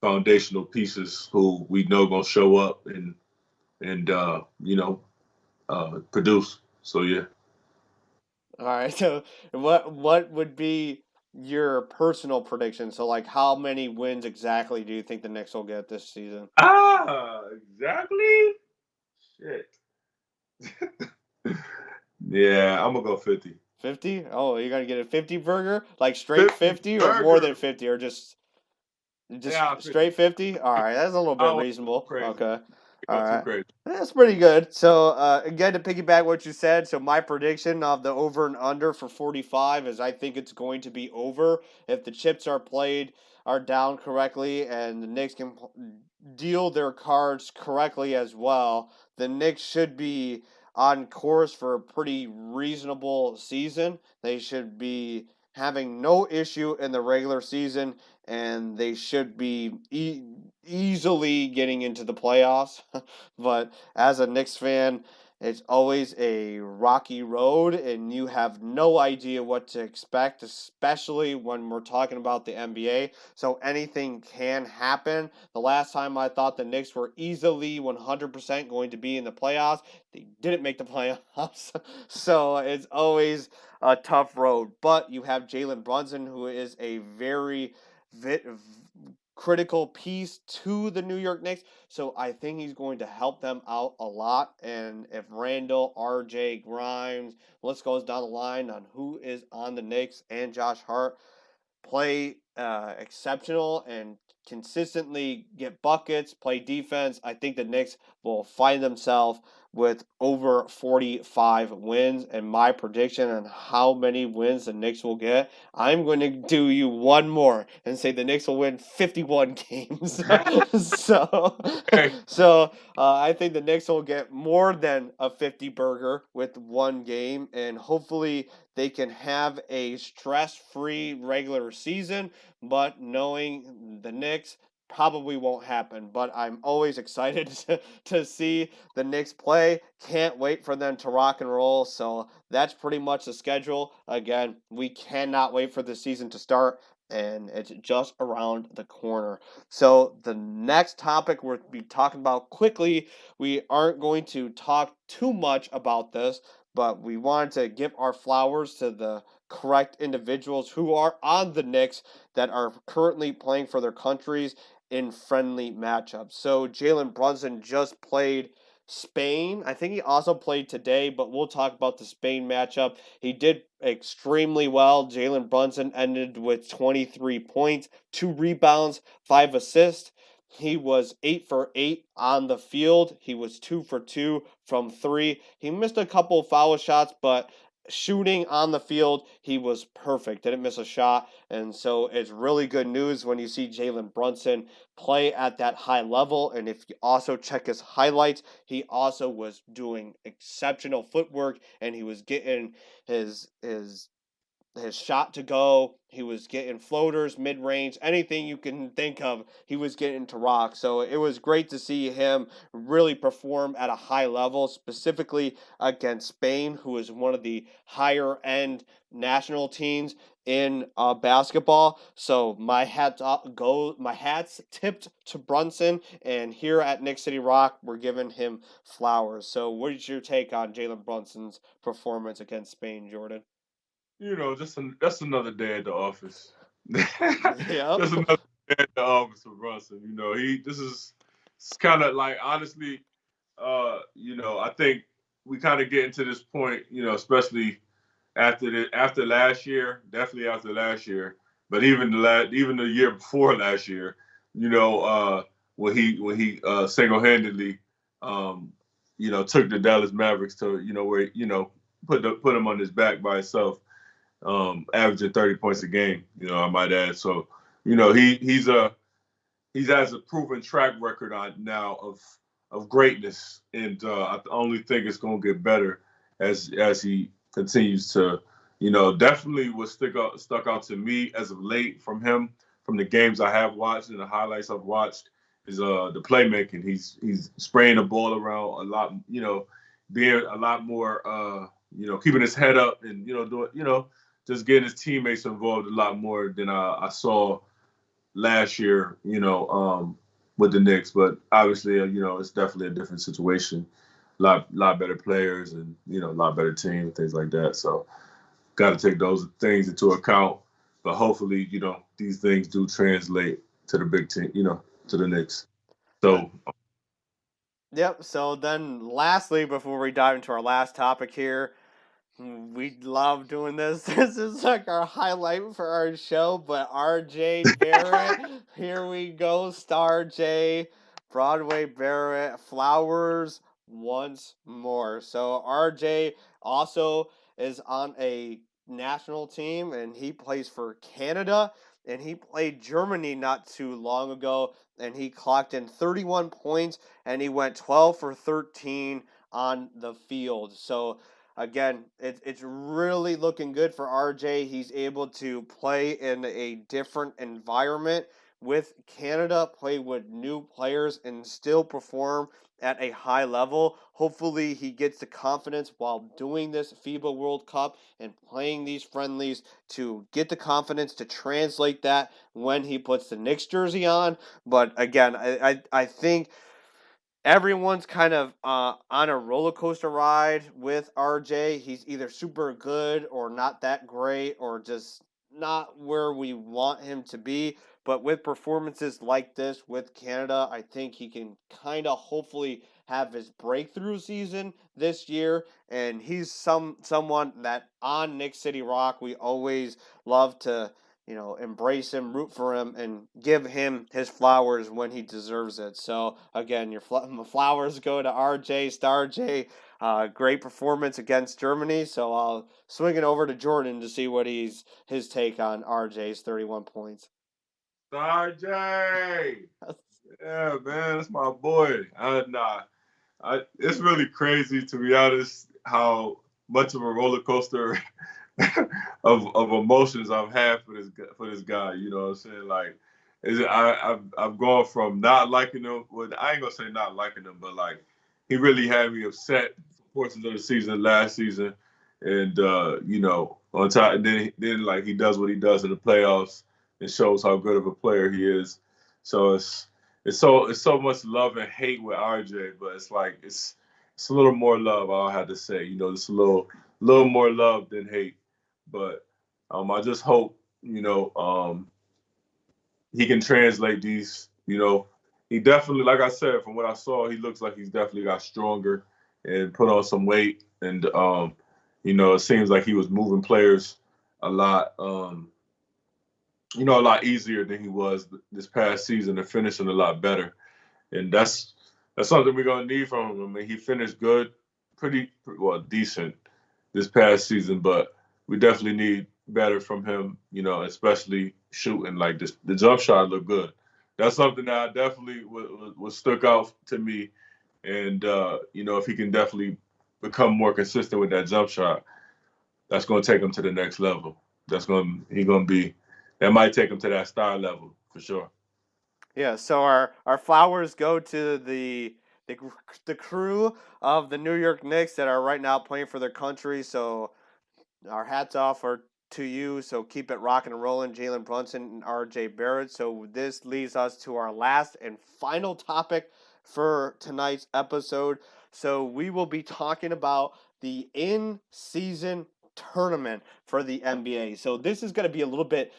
Speaker 2: foundational pieces who we know going to show up and produce. So yeah.
Speaker 1: All right. So what would be your personal prediction? So like, how many wins exactly do you think the Knicks will get this season?
Speaker 2: Exactly. Shit. Yeah, I'm gonna go 50.
Speaker 1: 50? Oh, you're gonna get a 50 burger? Like straight
Speaker 2: 50
Speaker 1: 50 or more than
Speaker 2: burger.
Speaker 1: 50 or just
Speaker 2: Yeah, 50.
Speaker 1: straight 50? All right, that's a little
Speaker 2: I
Speaker 1: bit
Speaker 2: don't want to go
Speaker 1: reasonable.
Speaker 2: crazy.
Speaker 1: Okay. All
Speaker 2: Go too
Speaker 1: right.
Speaker 2: crazy.
Speaker 1: That's pretty good. So, again, to piggyback what you said, so my prediction of the over and under for 45 is I think it's going to be over if the chips are down correctly, and the Knicks can deal their cards correctly as well. The Knicks should be on course for a pretty reasonable season. They should be having no issue in the regular season, and they should be easily getting into the playoffs. But as a Knicks fan, it's always a rocky road, and you have no idea what to expect, especially when we're talking about the NBA. So anything can happen. The last time I thought the Knicks were easily 100% going to be in the playoffs, they didn't make the playoffs. So it's always a tough road. But you have Jalen Brunson, who is a very critical piece to the New York Knicks. So I think he's going to help them out a lot. And if Randall, RJ, Grimes, list goes down the line on who is on the Knicks, and Josh Hart play exceptional and consistently get buckets, play defense, I think the Knicks will find themselves with over 45 wins. And my prediction on how many wins the Knicks will get, I'm going to do you one more and say the Knicks will win 51 games. so,
Speaker 2: Hey,
Speaker 1: I think the Knicks will get more than a 50 burger with one game, and hopefully they can have a stress-free regular season, but knowing the Knicks probably won't happen. But I'm always excited to see the Knicks play. Can't wait for them to rock and roll. So that's pretty much the schedule. Again, we cannot wait for the season to start, and it's just around the corner. So the next topic we'll be talking about quickly, we aren't going to talk too much about this, but we wanted to give our flowers to the correct individuals who are on the Knicks that are currently playing for their countries in friendly matchups. So Jalen Brunson just played Spain. I think he also played today, but we'll talk about the Spain matchup. He did extremely well. Jalen Brunson ended with 23 points, 2 rebounds, 5 assists. He was 8 for 8 on the field. He was 2 for 2 from three. He missed a couple foul shots, but shooting on the field, he was perfect. Didn't miss a shot. And so it's really good news when you see Jalen Brunson play at that high level. And if you also check his highlights, he also was doing exceptional footwork, and he was getting his shot to go. He was getting floaters, mid range, anything you can think of, he was getting to rock. So it was great to see him really perform at a high level, specifically against Spain, who is one of the higher end national teams in basketball. So my hats tipped to Brunson, and here at Knicks City Roc, we're giving him flowers. So what is your take on Jalen Brunson's performance against Spain, Jordan?
Speaker 2: that's another day at the office.
Speaker 1: Yep.
Speaker 2: That's another day at the office for Brunson. This is it's kind of like honestly, I think we kind of get into this point, especially after last year, definitely after last year, but even the year before last year, when he single handedly, took the Dallas Mavericks to where put him on his back by himself, averaging 30 points a game. I might add. So he has a proven track record on now of greatness, and I only think it's going to get better as he continues to, definitely what stuck out to me as of late from him, from the games I have watched and the highlights I've watched, is the playmaking. He's spraying the ball around a lot, being a lot more, keeping his head up and doing, just getting his teammates involved a lot more than I saw last year, with the Knicks. But obviously, it's definitely a different situation. Lot better players and a lot better team and things like that. So got to take those things into account. But hopefully, these things do translate to the big team, to the Knicks.
Speaker 1: Uh,
Speaker 2: So
Speaker 1: yep. So then, lastly, before we dive into our last topic here, we love doing this. This is like our highlight for our show. But RJ Barrett, here we go. Star J, Broadway Barrett, flowers once more. So RJ also is on a national team, and he plays for Canada. And he played Germany not too long ago, and he clocked in 31 points, and he went 12 for 13 on the field. So again, it's really looking good for RJ. He's able to play in a different environment with Canada, play with new players, and still perform at a high level. Hopefully, he gets the confidence while doing this FIBA World Cup and playing these friendlies to get the confidence to translate that when he puts the Knicks jersey on. But again, I think everyone's kind of on a roller coaster ride with RJ. He's either super good or not that great or just not where we want him to be. But with performances like this with Canada, I think he can kind of hopefully have his breakthrough season this year. And he's someone that on Knicks City Roc we always love to embrace him, root for him, and give him his flowers when he deserves it. So again, your flowers go to RJ, Star J. Great performance against Germany. So I'll swing it over to Jordan to see what his take on RJ's 31 points.
Speaker 2: RJ, yeah, man, that's my boy. It's really crazy to be honest how much of a roller coaster of emotions I've had for this guy. You know what I'm saying? Like, I've gone from not liking him. Well, I ain't gonna say not liking him, but like he really had me upset for portions of the season last season, and on top, and then like he does what he does in the playoffs and shows how good of a player he is. So it's so much love and hate with RJ, but it's like it's a little more love. I'll have to say, just a little more love than hate. But I just hope he can translate these. He definitely, like I said, from what I saw, he looks like he's definitely got stronger and put on some weight, and it seems like he was moving players a lot. A lot easier than he was this past season and finishing a lot better. And that's something we're gonna need from him. I mean, he finished good, pretty well decent this past season, but we definitely need better from him. Especially shooting like this. The jump shot looked good. That's something that I definitely was stuck out to me. And if he can definitely become more consistent with that jump shot, that's gonna take him to the next level. That might take him to that star level for sure.
Speaker 1: Yeah, so our flowers go to the the crew of the New York Knicks that are right now playing for their country. So our hats off are to you. So keep it rocking and rolling, Jalen Brunson and R.J. Barrett. So this leads us to our last and final topic for tonight's episode. So we will be talking about the in-season tournament for the NBA. So this is going to be a little bit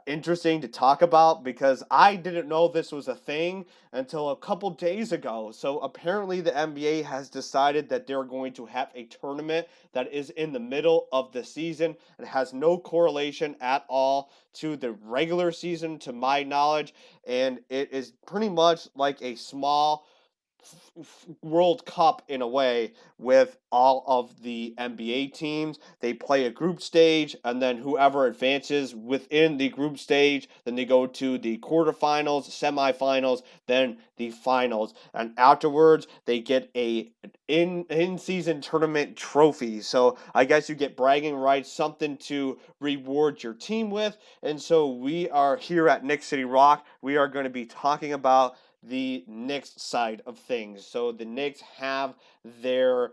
Speaker 1: interesting to talk about because I didn't know this was a thing until a couple days ago. So apparently the NBA has decided that they're going to have a tournament that is in the middle of the season and has no correlation at all to the regular season, to my knowledge. And it is pretty much like a small World Cup in a way with all of the NBA teams. They play a group stage, and then whoever advances within the group stage, then they go to the quarterfinals, semifinals, then the finals, and afterwards they get a in season tournament trophy. So I guess you get bragging rights, something to reward your team with. And so we are here at Knicks City Roc. We are going to be talking about the Knicks side of things. So the Knicks have their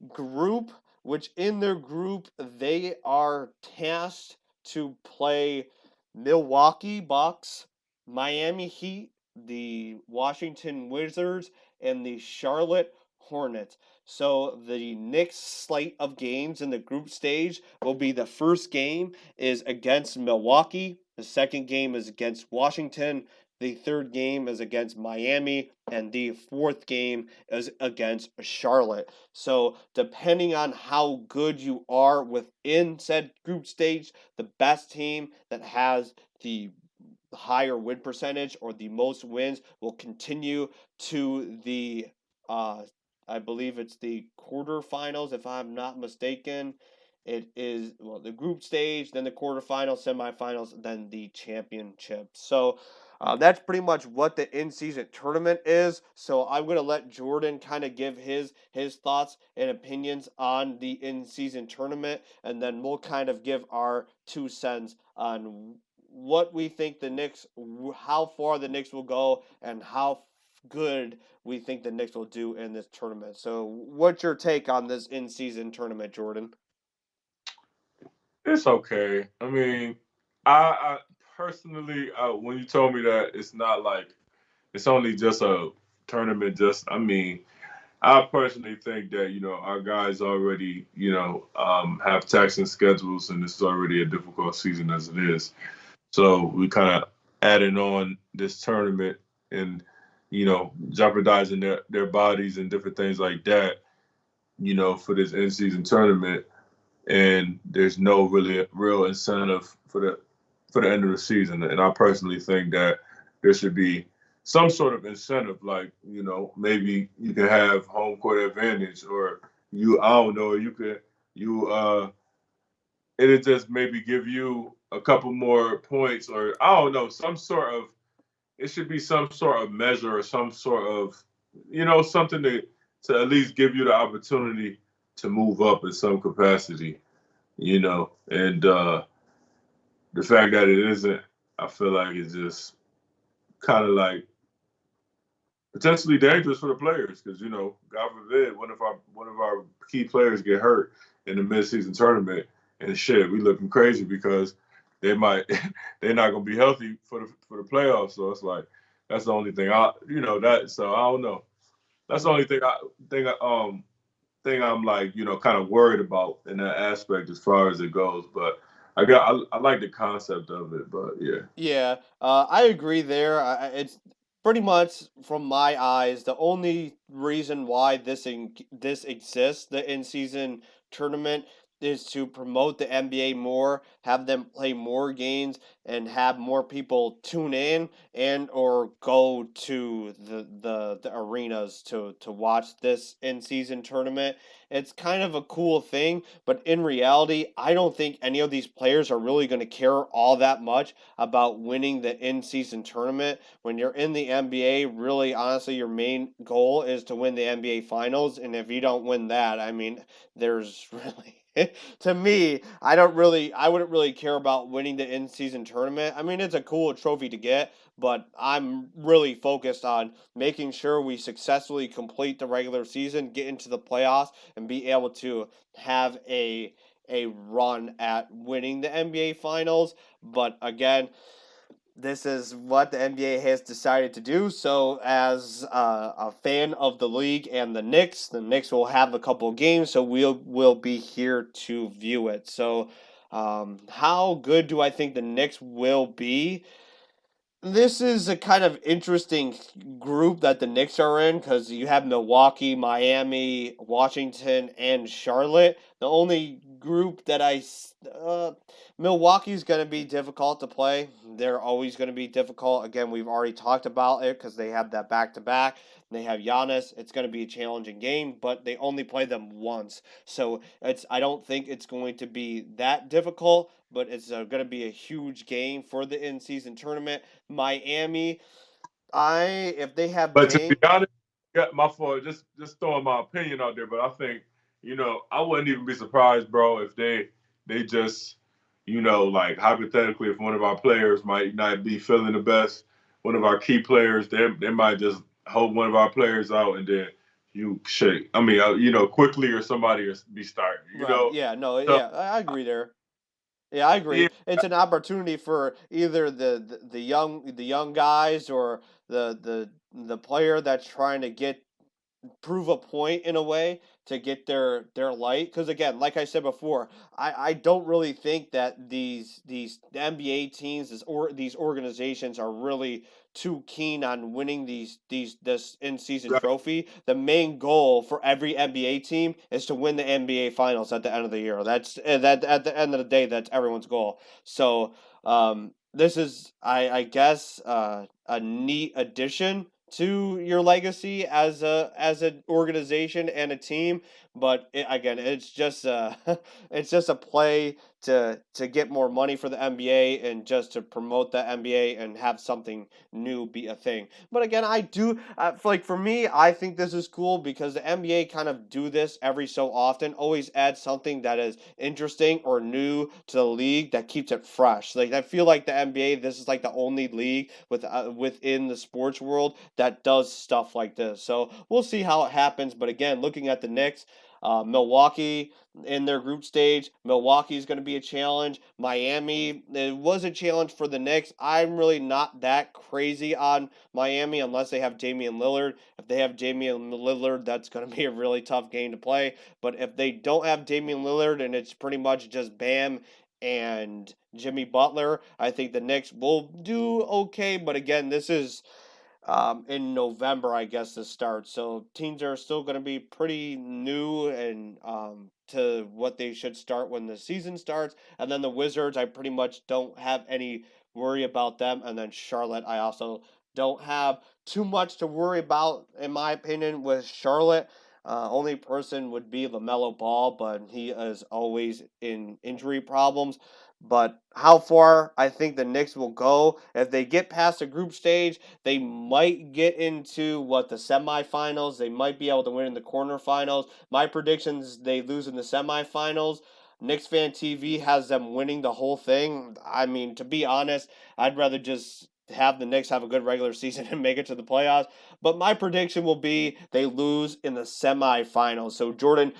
Speaker 1: group, which in their group they are tasked to play Milwaukee Bucks, Miami Heat, the Washington Wizards, and the Charlotte Hornets. So the Knicks slate of games in the group stage will be: the first game is against Milwaukee, the second game is against Washington, the third game is against Miami, and the fourth game is against Charlotte. So, depending on how good you are within said group stage, the best team that has the higher win percentage or the most wins will continue to the I believe it's the quarterfinals, if I'm not mistaken. It is, well, the group stage, then the quarterfinals, semifinals, then the championship. So That's pretty much what the in-season tournament is. So I'm gonna let Jordan kind of give his thoughts and opinions on the in-season tournament, and then we'll kind of give our 2 cents on what we think the Knicks, how far the Knicks will go, and how good we think the Knicks will do in this tournament. So, what's your take on this in-season tournament, Jordan?
Speaker 2: It's okay. I mean, I personally, when you told me that it's not like it's only just a tournament, I personally think that our guys already have taxing schedules, and it's already a difficult season as it is. So we kind of adding on this tournament and jeopardizing their bodies and different things like that. For this in season tournament, and there's no really real incentive for the end of the season. And I personally think that there should be some sort of incentive, like maybe you can have home court advantage, or I don't know, you it'll just maybe give you a couple more points, or I don't know, some sort of it should be some sort of measure or some sort of something to at least give you the opportunity to move up in some capacity, and the fact that it isn't, I feel like it's just kind of like potentially dangerous for the players because God forbid one of our key players get hurt in the midseason tournament, and shit, we looking crazy because they might they're not gonna be healthy for the playoffs. So it's like that's the only thing that. So I don't know. That's the only thing I'm like kind of worried about in that aspect as far as it goes. But I like the concept of it. But yeah.
Speaker 1: Yeah, I agree there. It's pretty much from my eyes the only reason why this exists, the in-season tournament, is to promote the NBA more, have them play more games, and have more people tune in and or go to the arenas to watch this in-season tournament. It's kind of a cool thing, but in reality, I don't think any of these players are really going to care all that much about winning the in-season tournament. When you're in the NBA, really honestly your main goal is to win the NBA finals, and if you don't win that, I mean, there's really to me, I wouldn't really care about winning the in-season tournament. I mean, it's a cool trophy to get, but I'm really focused on making sure we successfully complete the regular season, get into the playoffs, and be able to have a run at winning the NBA finals. But again, this is what the NBA has decided to do. So, as a fan of the league and the Knicks will have a couple of games, so we'll be here to view it. So, how good do I think the Knicks will be? This is a kind of interesting group that the Knicks are in because you have Milwaukee, Miami, Washington, and Charlotte. The only group that Milwaukee's going to be difficult to play. They're always going to be difficult. Again, we've already talked about it because they have that back to back. They have Giannis. It's going to be a challenging game, but they only play them once, so I don't think it's going to be that difficult. But it's going to be a huge game for the in-season tournament. Miami, if they have
Speaker 2: But to be
Speaker 1: Dame,
Speaker 2: honest, yeah, my fault. Just throwing my opinion out there, but I think I wouldn't even be surprised, bro, if they just like hypothetically, if one of our players might not be feeling the best, one of our key players, they might just hold one of our players out and then you shake. I mean, quickly or somebody be starting.
Speaker 1: right? Yeah, no,
Speaker 2: So
Speaker 1: yeah, I agree there. Yeah, I
Speaker 2: yeah,
Speaker 1: agree. It's an opportunity for either the young guys or the player that's trying to get prove a point in a way to get their light, because again, like I said before, I don't really think that these NBA teams, these organizations are really too keen on winning this in-season trophy. The main goal for every NBA team is to win the NBA finals at the end of the year. That at the end of the day, that's everyone's goal. So this is, I guess, a neat addition to your legacy as an organization and a team. But again, it's just it's just a play to get more money for the NBA and just to promote the NBA and have something new be a thing. But again, I do like for me, I think this is cool because the NBA kind of do this every so often, always add something that is interesting or new to the league that keeps it fresh. Like I feel like the NBA, this is like the only league within the sports world that does stuff like this. So we'll see how it happens. But again, looking at the Knicks. Milwaukee in their group stage. Milwaukee is going to be a challenge. Miami, it was a challenge for the Knicks. I'm really not that crazy on Miami unless they have Damian Lillard. If they have Damian Lillard, that's going to be a really tough game to play. But if they don't have Damian Lillard and it's pretty much just Bam and Jimmy Butler, I think the Knicks will do okay. But again, this is in November, I guess, to start. So teams are still going to be pretty new and to what they should start when the season starts. And then the Wizards, I pretty much don't have any worry about them. And then Charlotte, I also don't have too much to worry about, in my opinion, with Charlotte. Only person would be LaMelo Ball, but he is always in injury problems. But how far I think the Knicks will go, if they get past the group stage, they might get into the semifinals. They might be able to win in the quarterfinals. My predictions: they lose in the semifinals. Knicks Fan TV has them winning the whole thing. I mean, to be honest, I'd rather just have the Knicks have a good regular season and make it to the playoffs. But my prediction will be they lose in the semifinals. So, Jordan,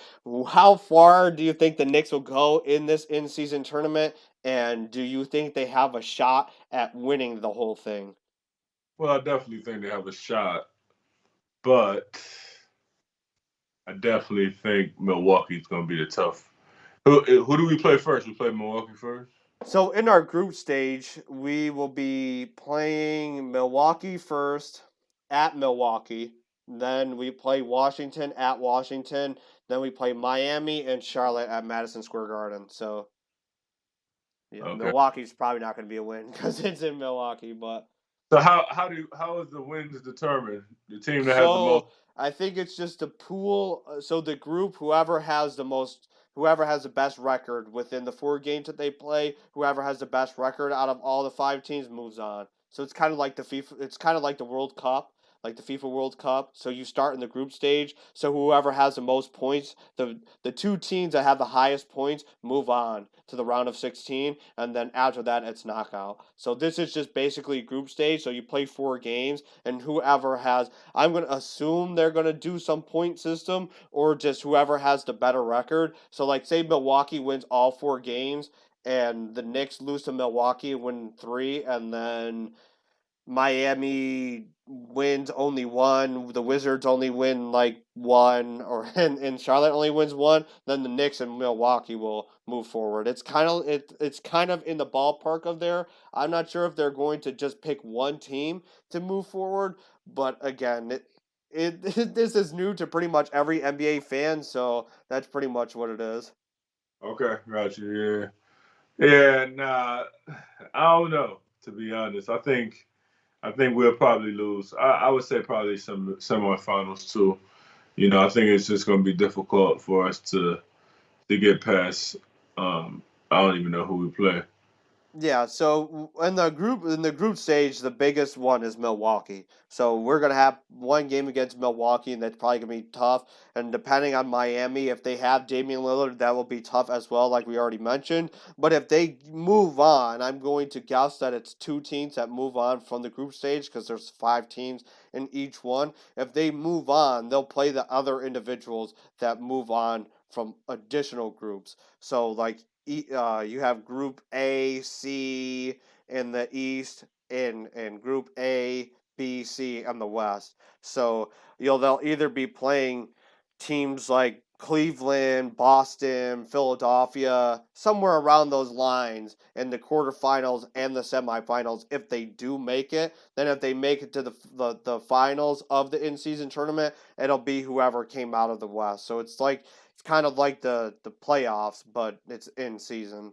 Speaker 1: how far do you think the Knicks will go in this in-season tournament? And do you think they have a shot at winning the whole thing?
Speaker 2: Well, I definitely think they have a shot, but I definitely think Milwaukee's going to be the tough. Who do we play first? We play Milwaukee first.
Speaker 1: So in our group stage, we will be playing Milwaukee first at Milwaukee. Then we play Washington at Washington. Then we play Miami and Charlotte at Madison Square Garden. So yeah,
Speaker 2: Okay.
Speaker 1: Milwaukee's probably not going to be a win because it's in Milwaukee. But
Speaker 2: So how is the wins determined? The team that has the most.
Speaker 1: so I think it's just a pool. So the group, whoever has the best record within the 4 games that they play, whoever has the best record out of all the 5 teams moves on. So it's kind of like the FIFA. It's kind of like the World Cup, like the FIFA World Cup. So you start in the group stage. So whoever has the most points, the 2 teams that have the highest points move on to the round of 16, and then after that it's knockout. So this is just basically group stage. So you play 4 games, and whoever has, I'm going to assume they're going to do some point system or just whoever has the better record. So like say Milwaukee wins all 4 games and the Knicks lose to Milwaukee, win 3, and then Miami wins only one, the Wizards only win like one, or and Charlotte only wins one, then the Knicks and Milwaukee will move forward. It's kind of in the ballpark of there. I'm not sure if they're going to just pick one team to move forward, but again, this is new to pretty much every NBA fan, so that's pretty much what it is.
Speaker 2: Okay, gotcha. Yeah, yeah. Nah, I don't know. To be honest, I think we'll probably lose. I would say probably some semifinals too. I think it's just going to be difficult for us to get past. I don't even know who we play.
Speaker 1: Yeah, so in the group stage, the biggest one is Milwaukee. So we're gonna have 1 game against Milwaukee, and that's probably gonna be tough. And depending on Miami, if they have Damian Lillard, that will be tough as well, like we already mentioned. But if they move on, I'm going to guess that it's 2 teams that move on from the group stage because there's 5 teams in each one. If they move on, they'll play the other individuals that move on from additional groups. So like you have Group A, C in the East, and Group A, B, C in the West. So they'll either be playing teams like Cleveland, Boston, Philadelphia, somewhere around those lines in the quarterfinals and the semifinals if they do make it. Then if they make it to the finals of the in-season tournament, it'll be whoever came out of the West. So it's kind of like the playoffs, but it's in season.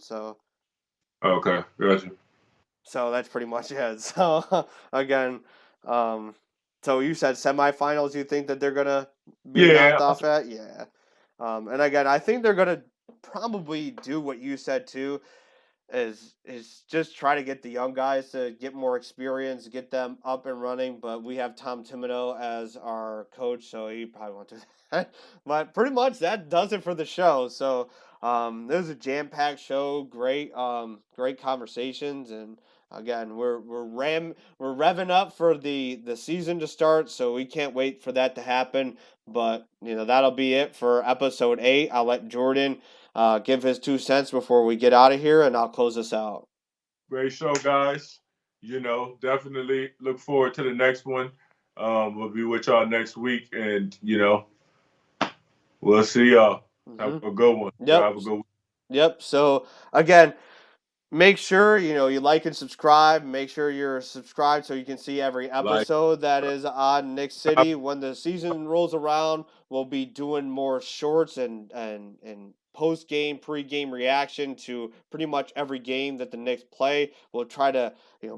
Speaker 2: Okay, gotcha.
Speaker 1: So that's pretty much it. So again, um, so you said semifinals. You think that they're gonna be
Speaker 2: Yeah,
Speaker 1: knocked off at? Yeah. And again, I think they're gonna probably do what you said too, is just try to get the young guys to get more experience, get them up and running. But we have Tom Thibodeau as our coach, so he probably won't do that. But pretty much that does it for the show. So this is a jam-packed show, great conversations, and again we're revving up for the season to start, so we can't wait for that to happen. But that'll be it for episode 8. I'll let Jordan give his 2 cents before we get out of here, and I'll close this out.
Speaker 2: Great show, guys. Definitely look forward to the next one. We'll be with y'all next week, and we'll see y'all. Have
Speaker 1: Mm-hmm.
Speaker 2: a good one. Y'all
Speaker 1: Yep.
Speaker 2: have a good one.
Speaker 1: Yep. So again, make sure you like and subscribe. Make sure you're subscribed so you can see every
Speaker 2: Like,
Speaker 1: episode that is on Knicks City. When the season rolls around, we'll be doing more shorts and post game, pre game reaction to pretty much every game that the Knicks play. We'll try to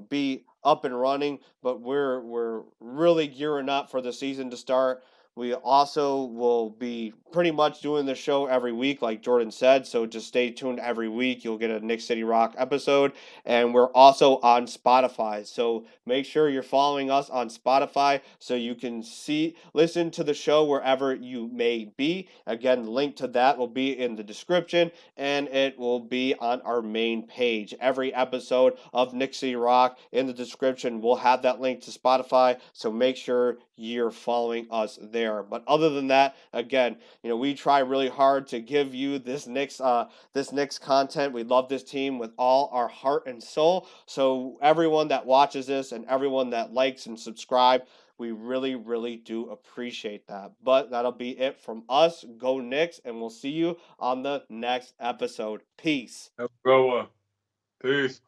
Speaker 1: be up and running, but we're really gearing up for the season to start. We also will be pretty much doing the show every week, like Jordan said. So just stay tuned every week. You'll get a Knicks City Roc episode. And we're also on Spotify. So make sure you're following us on Spotify so you can listen to the show wherever you may be. Again, link to that will be in the description, and it will be on our main page. Every episode of Knicks City Roc in the description will have that link to Spotify. So make sure you're following us there. But other than that, again, we try really hard to give you this Knicks content. We love this team with all our heart and soul. So everyone that watches this and everyone that likes and subscribe, we really, really do appreciate that. But that'll be it from us. Go Knicks, and we'll see you on the next episode. Peace.
Speaker 2: have a good one. Peace.